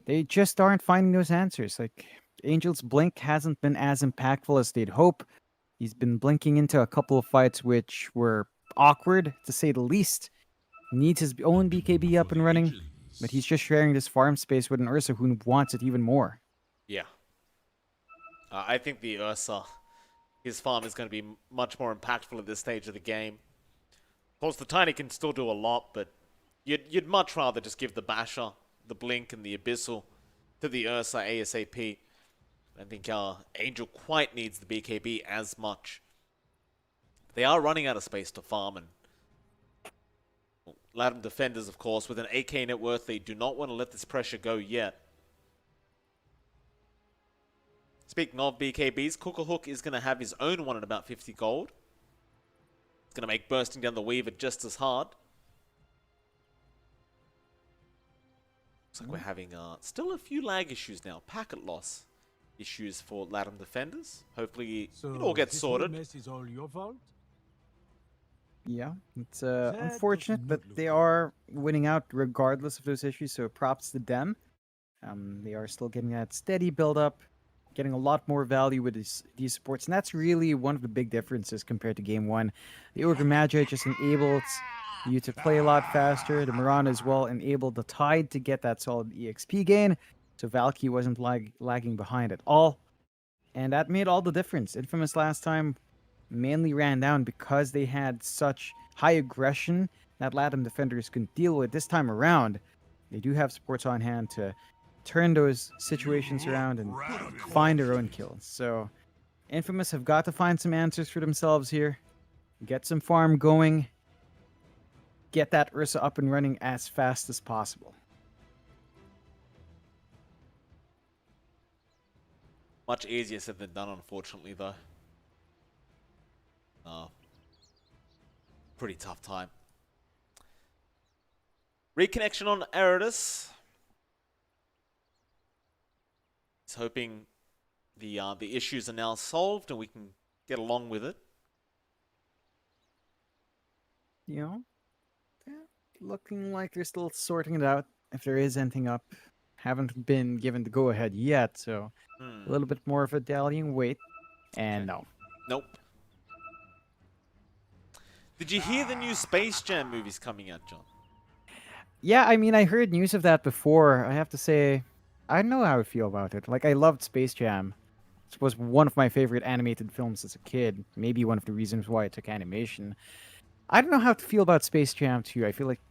they just aren't finding those answers. Like, Angel's Blink hasn't been as impactful as they'd hope. He's been blinking into a couple of fights which were awkward, to say the least. Needs his own BKB up and running, but he's just sharing this farm space with an Ursa who wants it even more. Yeah. I think the Ursa, his farm is going to be much more impactful at this stage of the game. Of course, the Tiny can still do a lot, but you'd much rather just give the Basher, the Blink, and the Abyssal to the Ursa ASAP. I think Angel quite needs the BKB as much. They are running out of space to farm, and Latam Defenders, of course, with an 8K net worth, they do not want to let this pressure go yet. Speaking of BKBs, Cookahawk is going to have his own one at about 50 gold. It's going to make bursting down the Weaver just as hard. Looks like we're having still a few lag issues now. Packet loss issues for Latam Defenders. Hopefully it all gets sorted. Mess is all your fault? Yeah, it's unfortunate, but they are winning out regardless of those issues, so props to them. They are still getting that steady build-up, getting a lot more value with these supports, and that's really one of the big differences compared to Game 1. The Ogre Magi just enables you to play a lot faster. The Mirana as well enabled the Tide to get that solid EXP gain, so Valky wasn't lagging behind at all. And that made all the difference. Infamous last time mainly ran down because they had such high aggression that Latam Defenders couldn't deal with. This time around, they do have supports on hand to turn those situations around and find their own kills. So Infamous have got to find some answers for themselves here. Get some farm going. Get that Ursa up and running as fast as possible. Much easier said than done, unfortunately, though. Pretty tough time. Reconnection on Eridus. He's hoping the issues are now solved and we can get along with it. You know, looking like they're still sorting it out. If there is anything up, haven't been given the go-ahead yet, so a little bit more of a dallying wait. And no. Nope. Did you hear the new Space Jam movies coming out, John? Yeah, I mean, I heard news of that before. I have to say, I don't know how I feel about it. Like, I loved Space Jam. It was one of my favorite animated films as a kid. Maybe one of the reasons why I took animation. I don't know how to feel about Space Jam 2. I feel like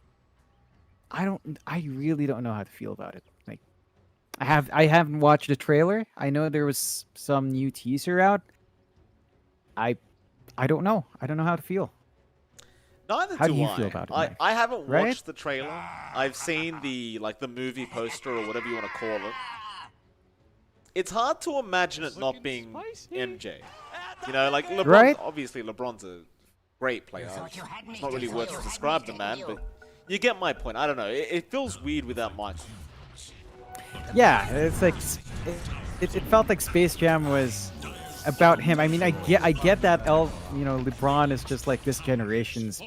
I really don't know how to feel about it. Like, I haven't watched the trailer. I know there was some new teaser out. I don't know. I don't know how to feel. Neither How do do you I. feel about it, I haven't watched right? the trailer. I've seen the movie poster or whatever you want to call it. It's hard to imagine it not being MJ. You know, like LeBron. Right? Obviously, LeBron's a great player. It's not really worth to describe the man, but you get my point. I don't know. It feels weird without Michael. Yeah, it's like it felt like Space Jam was about him. I mean, I get that LeBron is just like this generation's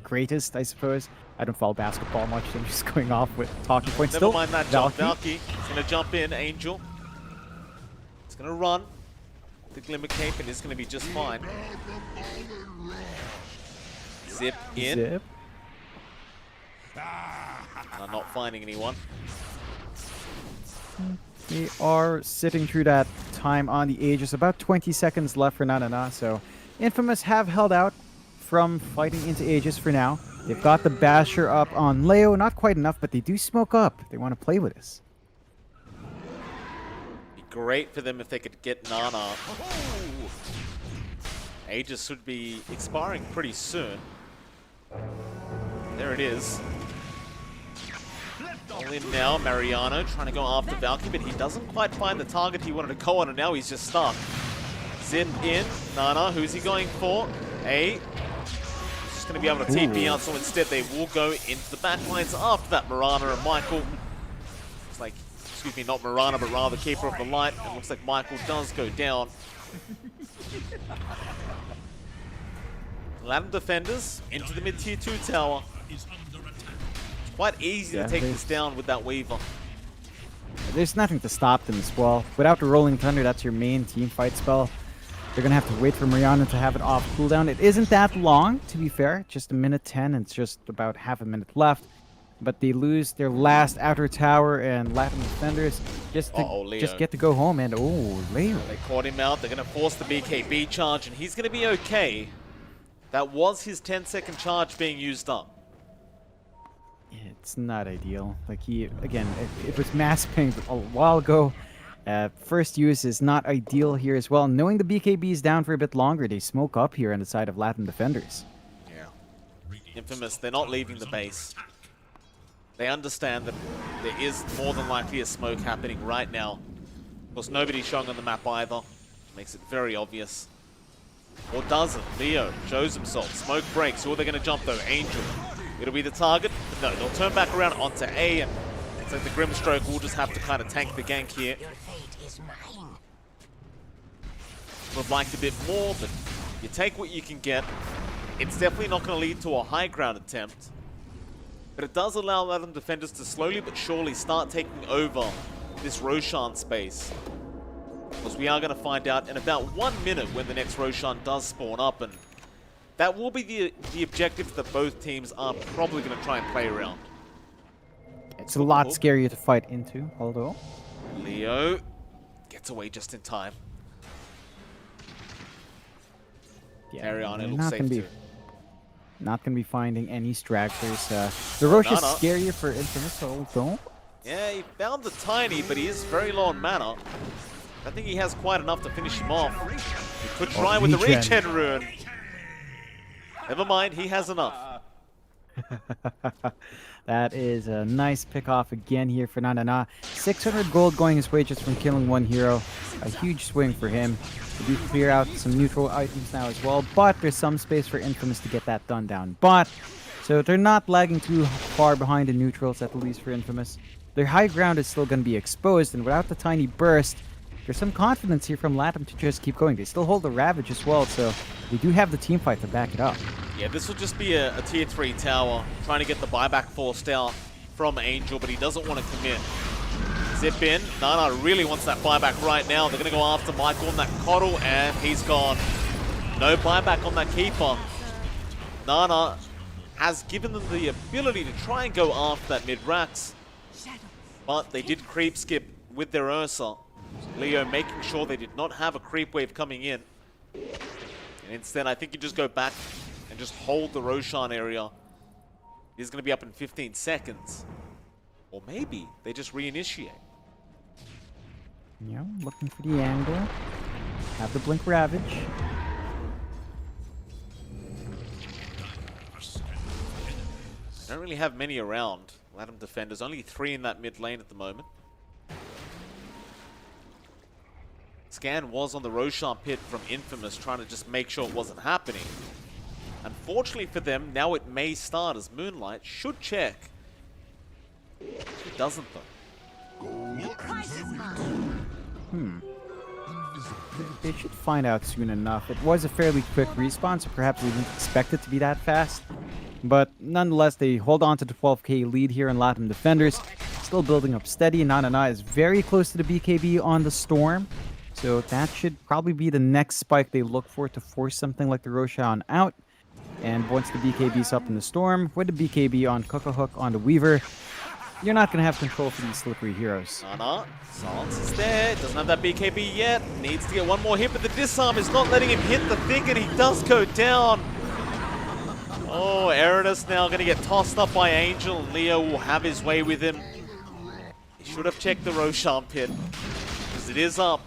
greatest, I suppose. I don't follow basketball much, so I'm just going off with talking points. Never mind that jump. Valky is going to jump in. Angel. He's going to run. The Glimmer Cape, and it's going to be just fine. Zip in. Zip. Not finding anyone. They are sitting through that time on the Aegis. About 20 seconds left for Nanana, so Infamous have held out from fighting into Aegis for now. They've got the Basher up on Leo. Not quite enough, but they do smoke up. They want to play with us. Be great for them if they could get Nana. Aegis should be expiring pretty soon. There it is. All in now, Mariano trying to go after Valkyrie, but he doesn't quite find the target he wanted to go on, and now he's just stuck. Zin in, Nana, who's he going for? He's just going to be able to TP out, so instead they will go into the backlines after that. Marana and Michael. Looks like, excuse me, not Marana, but rather Keeper of the Light. It looks like Michael does go down. Latam defenders into the mid-tier 2 tower. Quite easy to take this down with that Weaver. There's nothing to stop them as well. Without the Rolling Thunder, that's your main team fight spell. They're going to have to wait for Mariana to have it off cooldown. It isn't that long, to be fair. Just 1:10, and it's just about half a minute left. But they lose their last outer tower, and Latam defenders just get to go home. And Leo. They caught him out. They're going to force the BKB charge, and he's going to be okay. That was his 10-second charge being used up. It's not ideal. Like again, it was mass pinged a while ago. First use is not ideal here as well. Knowing the BKB is down for a bit longer, they smoke up here on the side of Latam defenders. Yeah. Infamous, they're not leaving the base. They understand that there is more than likely a smoke happening right now. Of course, nobody's showing on the map either. Makes it very obvious. Or doesn't. Leo shows himself. Smoke breaks. Who are they going to jump though? Angel. It'll be the target. But no, they'll turn back around onto A, and it's like the Grimstroke will just have to kind of tank the gank here. Your fate is mine. Would have liked a bit more, but you take what you can get. It's definitely not going to lead to a high ground attempt. But it does allow Latam defenders to slowly but surely start taking over this Roshan space. Because we are going to find out in about 1 minute when the next Roshan does spawn up, and that will be the objective that both teams are probably going to try and play around. It's a lot scarier to fight into, although. Leo gets away just in time. Ariana looks safe too. Not going to be finding any stragglers. The Roche is scarier for Infamous, although. Yeah, he found the Tiny, but he is very low on mana. I think he has quite enough to finish him off. He could try with the regen rune. Never mind, he has enough. That is a nice pick off again here for Nanana. 600 gold going his way just from killing one hero. A huge swing for him. We do clear out some neutral items now as well, but there's some space for Infamous to get that done down. But, so they're not lagging too far behind the neutrals, at least for Infamous. Their high ground is still going to be exposed, and without the tiny burst, there's some confidence here from Latam to just keep going. They still hold the Ravage as well, so they do have the team fight to back it up. Yeah, this will just be a tier 3 tower, trying to get the buyback forced out from Angel, but he doesn't want to commit. Zip in. Nana really wants that buyback right now. They're going to go after Michael on that Coddle, and he's gone. No buyback on that Keeper. Nana has given them the ability to try and go after that mid-Rax, but they did creep skip with their Ursa. Leo making sure they did not have a creep wave coming in. And instead, I think you just go back and just hold the Roshan area. He's going to be up in 15 seconds. Or maybe they just reinitiate. Yeah, looking for the angle. Have the Blink Ravage. They don't really have many around. Latam defenders, only 3 in that mid lane at the moment. Scan was on the Roshan pit from Infamous, trying to just make sure it wasn't happening. Unfortunately for them, now it may start as Moonlight should check. It doesn't though. They should find out soon enough. It was a fairly quick respawn, so perhaps we didn't expect it to be that fast. But nonetheless, they hold on to the 12k lead here in Latam defenders. Still building up steady. Nanana is very close to the BKB on the Storm. So that should probably be the next spike they look for to force something like the Roshan out. And once the BKB's up in the Storm, with the BKB on Cook-a-Hook on the Weaver, you're not going to have control for these slippery heroes. Silence is there. Doesn't have that BKB yet. Needs to get one more hit, but the disarm is not letting him hit the thing, and he does go down. Oh, Eridus now going to get tossed up by Angel, and Leo will have his way with him. He should have checked the Roshan pit, because it is up.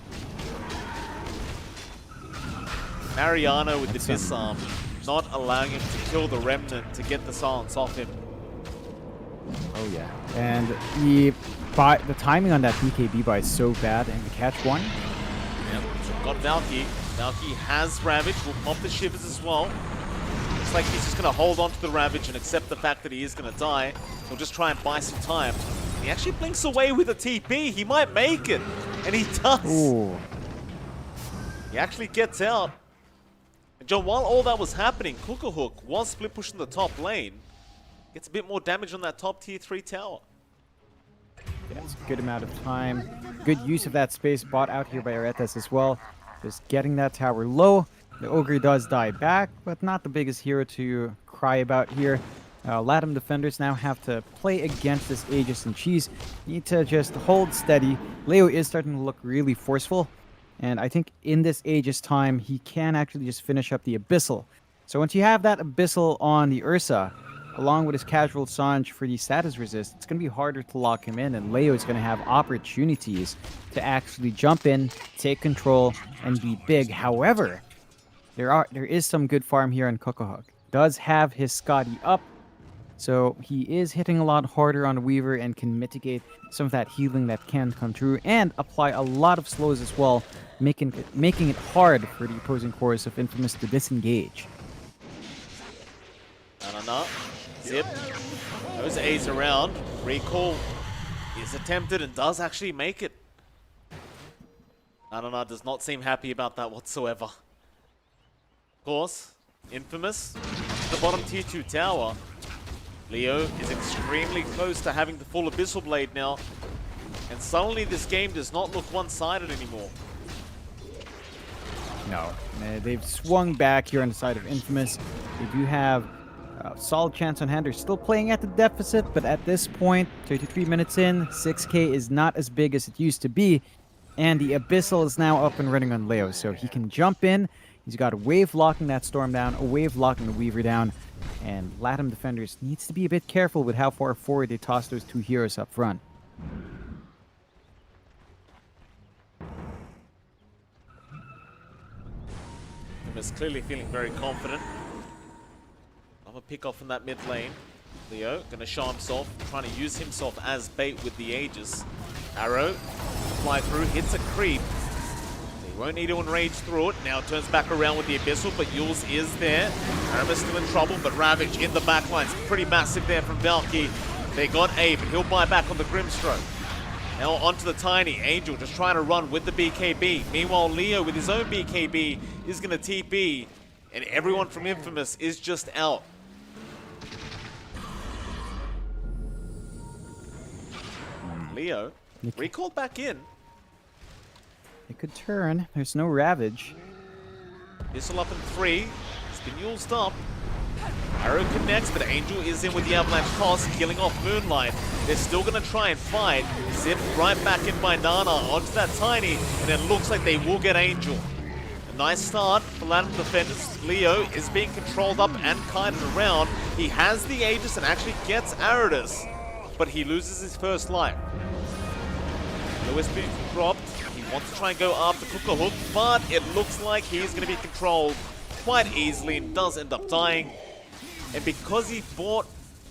Mariano with the disarm, not allowing him to kill the Remnant to get the silence off him. Oh yeah, and the timing on that BKB buy is so bad, and the catch one. Yep, got Valky. Valky has Ravage, will pop the Shivers as well. Looks like he's just going to hold on to the Ravage and accept the fact that he is going to die. He'll just try and buy some time. And he actually blinks away with a TP. He might make it, and he does. Ooh. He actually gets out. And John, while all that was happening, Cook-a-Hook was split pushing the top lane. Gets a bit more damage on that top tier 3 tower. Yeah, it's a good amount of time. Good use of that space bought out here by Aretas as well. Just getting that tower low. The Ogre does die back, but not the biggest hero to cry about here. Latam defenders now have to play against this Aegis and Cheese. Need to just hold steady. Leo is starting to look really forceful. And I think in this Aegis time, he can actually just finish up the Abyssal. So once you have that Abyssal on the Ursa, along with his casual Sanj for the status resist, it's going to be harder to lock him in, and Leo is going to have opportunities to actually jump in, take control, and be big. However, there is some good farm here on Cook-a-Hook. Does have his Scotty up, so he is hitting a lot harder on the Weaver and can mitigate some of that healing that can come through, and apply a lot of slows as well, making it hard for the opposing chorus of Infamous to disengage. Zip. Those A's around. Recall is attempted and does actually make it. Nanana does not seem happy about that whatsoever. Of course, Infamous, the bottom tier 2 tower. Leo is extremely close to having the full Abyssal Blade now. And suddenly this game does not look one-sided anymore. No, they've swung back here on the side of Infamous. They do have solid chance on hand. They're still playing at the deficit, but at this point, 33 minutes in, 6k is not as big as it used to be, and the Abyssal is now up and running on Leo, so he can jump in. He's got a wave locking that Storm down, a wave locking the Weaver down, and Latam defenders needs to be a bit careful with how far forward they toss those two heroes up front. Infamous clearly feeling very confident. I'm a pick off from that mid lane. Leo gonna show himself, trying to use himself as bait with the Aegis. Arrow, fly through, hits a creep. He won't need to enrage through it. Now turns back around with the Abyssal, but Yules is there. Aramis still in trouble, but Ravage in the backline's pretty massive there from Valky. They got A, but he'll buy back on the Grimstroke. Now onto the Tiny. Angel just trying to run with the BKB. Meanwhile, Leo with his own BKB is gonna TP, and everyone from Infamous is just out. Leo recalled back in. It could turn. There's no Ravage. Missile up in 3. It's been Yulesed up. Arrow connects, but Angel is in with the Avalanche toss, killing off Moonlight. They're still going to try and fight. Zip right back in by Nana onto that Tiny, and it looks like they will get Angel. A nice start for Latam defenders. Leo is being controlled up and kited around. He has the Aegis and actually gets Aridus, but he loses his first life. Lewis being dropped. He wants to try and go after Cook-a-Hook, but it looks like he's going to be controlled quite easily and does end up dying. And because he bought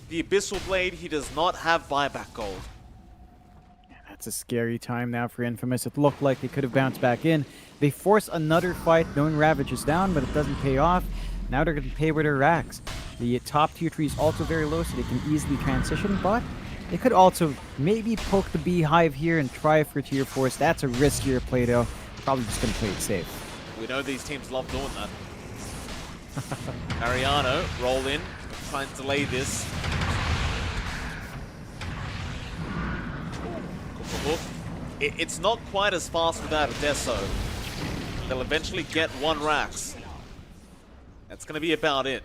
the Abyssal Blade, he does not have buyback gold. That's a scary time now for Infamous. It looked like they could have bounced back in. They force another fight knowing Ravage is down, but it doesn't pay off. Now they're going to pay with their racks. The top tier 3 is also very low, so they can easily transition, but they could also maybe poke the beehive here and try for tier 4s. That's a riskier play though. Probably just going to play it safe. We know these teams love doing that. Mariano, roll in, try and delay this. It's not quite as fast without a Deso. They'll eventually get one Rax. That's going to be about it.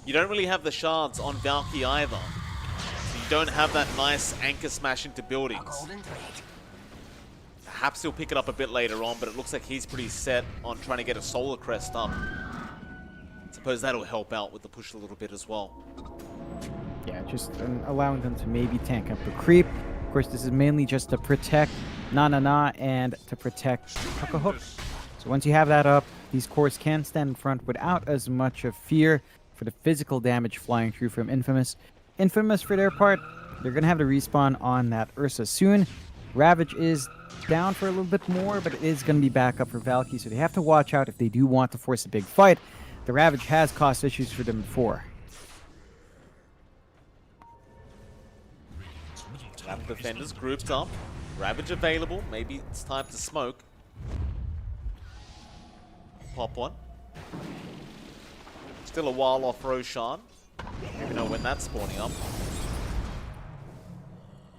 You don't really have the shards on Valky either. So you don't have that nice anchor smash into buildings. Perhaps he'll pick it up a bit later on, but it looks like he's pretty set on trying to get a Solar Crest up. Suppose that'll help out with the push a little bit as well. Yeah, just allowing them to maybe tank up the creep. Of course, this is mainly just to protect Na and to protect Hook. So once you have that up, these cores can stand in front without as much of fear for the physical damage flying through from Infamous. Infamous, for their part, they're going to have to respawn on that Ursa soon. Ravage is down for a little bit more, but it is going to be back up for Valky, so they have to watch out if they do want to force a big fight. The Ravage has caused issues for them before. Latam defenders grouped up. Ravage available. Maybe it's time to smoke. Pop one. Still a while off Roshan. Don't even know when that's spawning up.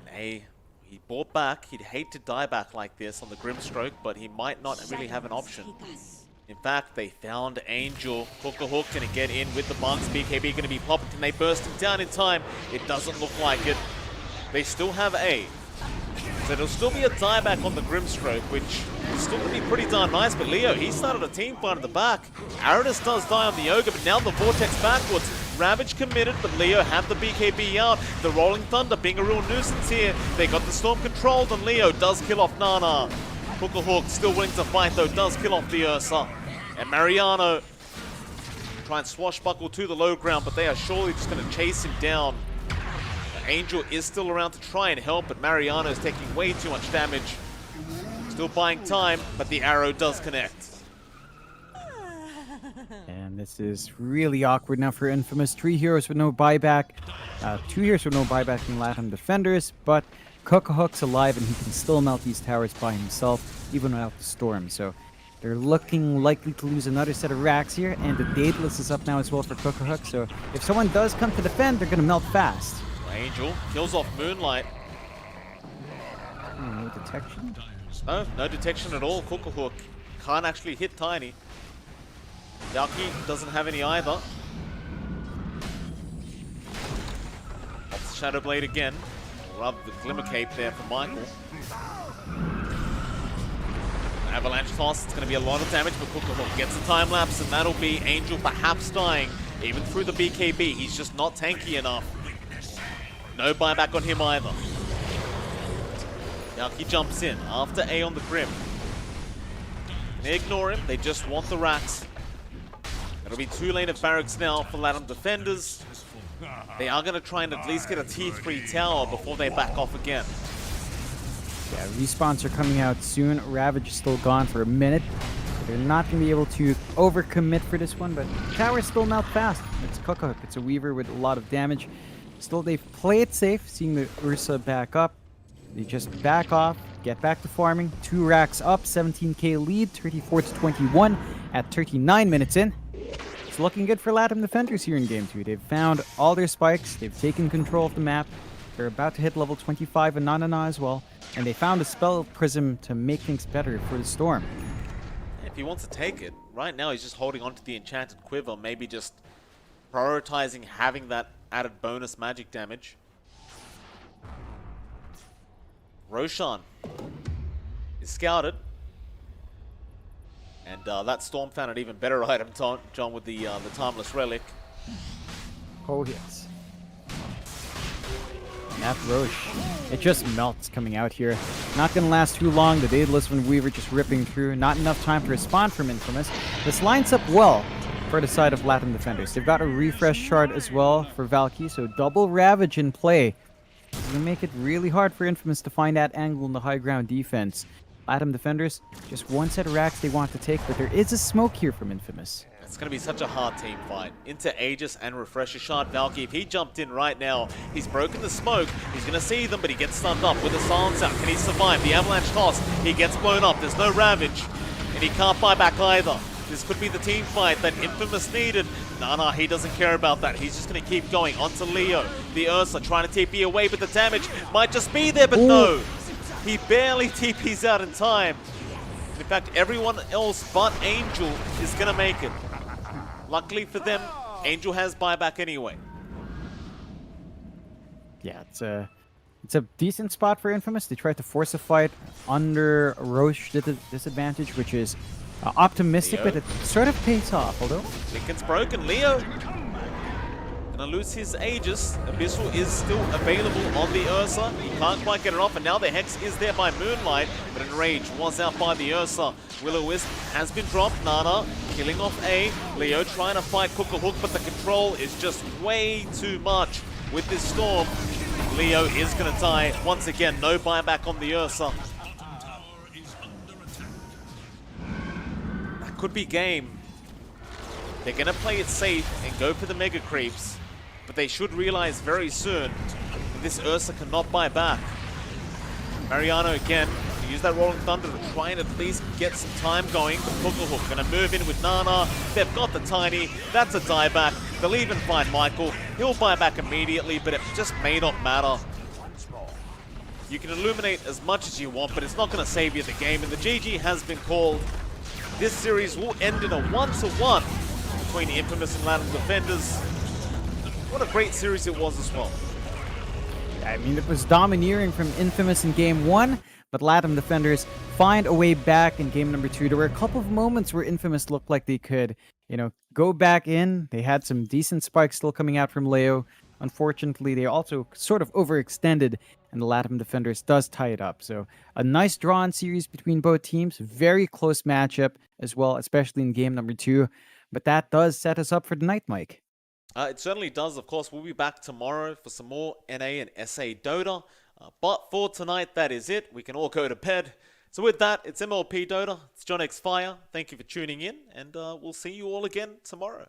Hey, he bought back. He'd hate to die back like this on the Grimstroke, but he might not really have an option. In fact, they found Angel. Hook gonna get in with the bunks. BKB gonna be popped. Can they burst him down in time? It doesn't look like it. They still have A. So there'll still be a dieback on the Grimstroke, which is still going to be pretty darn nice. But Leo, he started a team fight at the back. Aradus does die on the Ogre, but now the Vortex backwards. Ravage committed, but Leo have the BKB out. The Rolling Thunder being a real nuisance here. They got the Storm controlled, and Leo does kill off Nana. Hook still willing to fight, though, does kill off the Ursa. And Mariano try and swashbuckle to the low ground, but they are surely just going to chase him down. Angel is still around to try and help, but Mariano is taking way too much damage. Still buying time, but the arrow does connect. And this is really awkward now for Infamous. 3 heroes with no buyback. 2 heroes with no buyback from Latam defenders, but Hook's alive and he can still melt these towers by himself, even without the storm. So they're looking likely to lose another set of racks here, and the Daedalus is up now as well for Hook. So if someone does come to defend, they're going to melt fast. Angel kills off Moonlight. No detection? No detection at all. Hook can't actually hit Tiny. Valky doesn't have any either. Pops Shadow Blade again. Rub the Glimmer Cape there for Michael. Avalanche toss, it's going to be a lot of damage, but Hook gets a time lapse, and that'll be Angel perhaps dying. Even through the BKB, he's just not tanky enough. No buyback on him either. Valky jumps in after A on the Grim. They ignore him, they just want the racks. It'll be 2 lane of barracks now for Latam defenders. They are going to try and at least get a T3 tower before they back off again. Yeah, respawns are coming out soon. Ravage is still gone for a minute. They're not going to be able to overcommit for this one, but towers still melt fast. It's Hook. It's a Weaver with a lot of damage. Still, they've played it safe, seeing the Ursa back up. They just back off, get back to farming. 2 racks up, 17k lead, 34-21 at 39 minutes in. It's looking good for Latam defenders here in Game 2. They've found all their spikes, they've taken control of the map. They're about to hit level 25 and Nana as well. And they found a Spell Prism to make things better for the Storm. If he wants to take it, right now he's just holding on to the Enchanted Quiver, maybe just prioritizing having that added bonus magic damage. Roshan is scouted. And that Storm found an even better item, John, with the Timeless Relic. Oh, yes. And that Roche, it just melts coming out here. Not going to last too long. The Daedalus from Weaver just ripping through. Not enough time to respond from Infamous. This lines up well for the side of Latam defenders. They've got a refresh shard as well for Valky, so double Ravage in play. It's going to make it really hard for Infamous to find that angle in the high ground defense. Latam defenders, just 1 set of racks they want to take, but there is a smoke here from Infamous. It's going to be such a hard team fight. Into Aegis and Refresher Shard. Valky, if he jumped in right now, he's broken the smoke. He's going to see them, but he gets stunned up with a silence out. Can he survive? The Avalanche toss. He gets blown up. There's no Ravage, and he can't buy back either. This could be the team fight that Infamous needed. Nah, he doesn't care about that. He's just going to keep going. Onto Leo. The Ursa trying to TP away, but the damage might just be there, but no. He barely TPs out in time. In fact, everyone else but Angel is going to make it. Luckily for them, Angel has buyback anyway. Yeah, it's a decent spot for Infamous. They tried to force a fight under Roche disadvantage, which is optimistic, Leo. but it sort of pays off, although... Lincoln's broken. Leo gonna lose his Aegis. Abyssal is still available on the Ursa. He can't quite get it off, and now the Hex is there by Moonlight, but Enrage was out by the Ursa. Will-O-Wisp has been dropped. Nana killing off A. Leo trying to fight Cook-a-Hook, but the control is just way too much with this Storm. Leo is gonna die. Once again, no buyback on the Ursa. That could be game. They're gonna play it safe and go for the Mega Creeps. But they should realize very soon that this Ursa cannot buy back. Mariano again, use that Rolling Thunder to try and at least get some time going. Cook-a-Hook gonna move in with Nana. They've got the Tiny. That's a dieback. They'll even find Michael. He'll buy back immediately, but it just may not matter. You can illuminate as much as you want, but it's not gonna save you the game, and the GG has been called. This series will end in a 1-1 between Infamous and Latam Defenders. What a great series it was as well. I mean, it was domineering from Infamous in game 1, but Latam Defenders find a way back in game number 2. There were a couple of moments where Infamous looked like they could, go back in. They had some decent spikes still coming out from Leo. Unfortunately, they also sort of overextended, and the Latam Defenders does tie it up. So a nice drawn series between both teams. Very close matchup as well, especially in game number 2. But that does set us up for tonight, Mike. It certainly does. Of course, we'll be back tomorrow for some more NA and SA Dota. But for tonight, that is it. We can all go to bed. So with that, it's MLP Dota. It's John X Fire. Thank you for tuning in, and we'll see you all again tomorrow.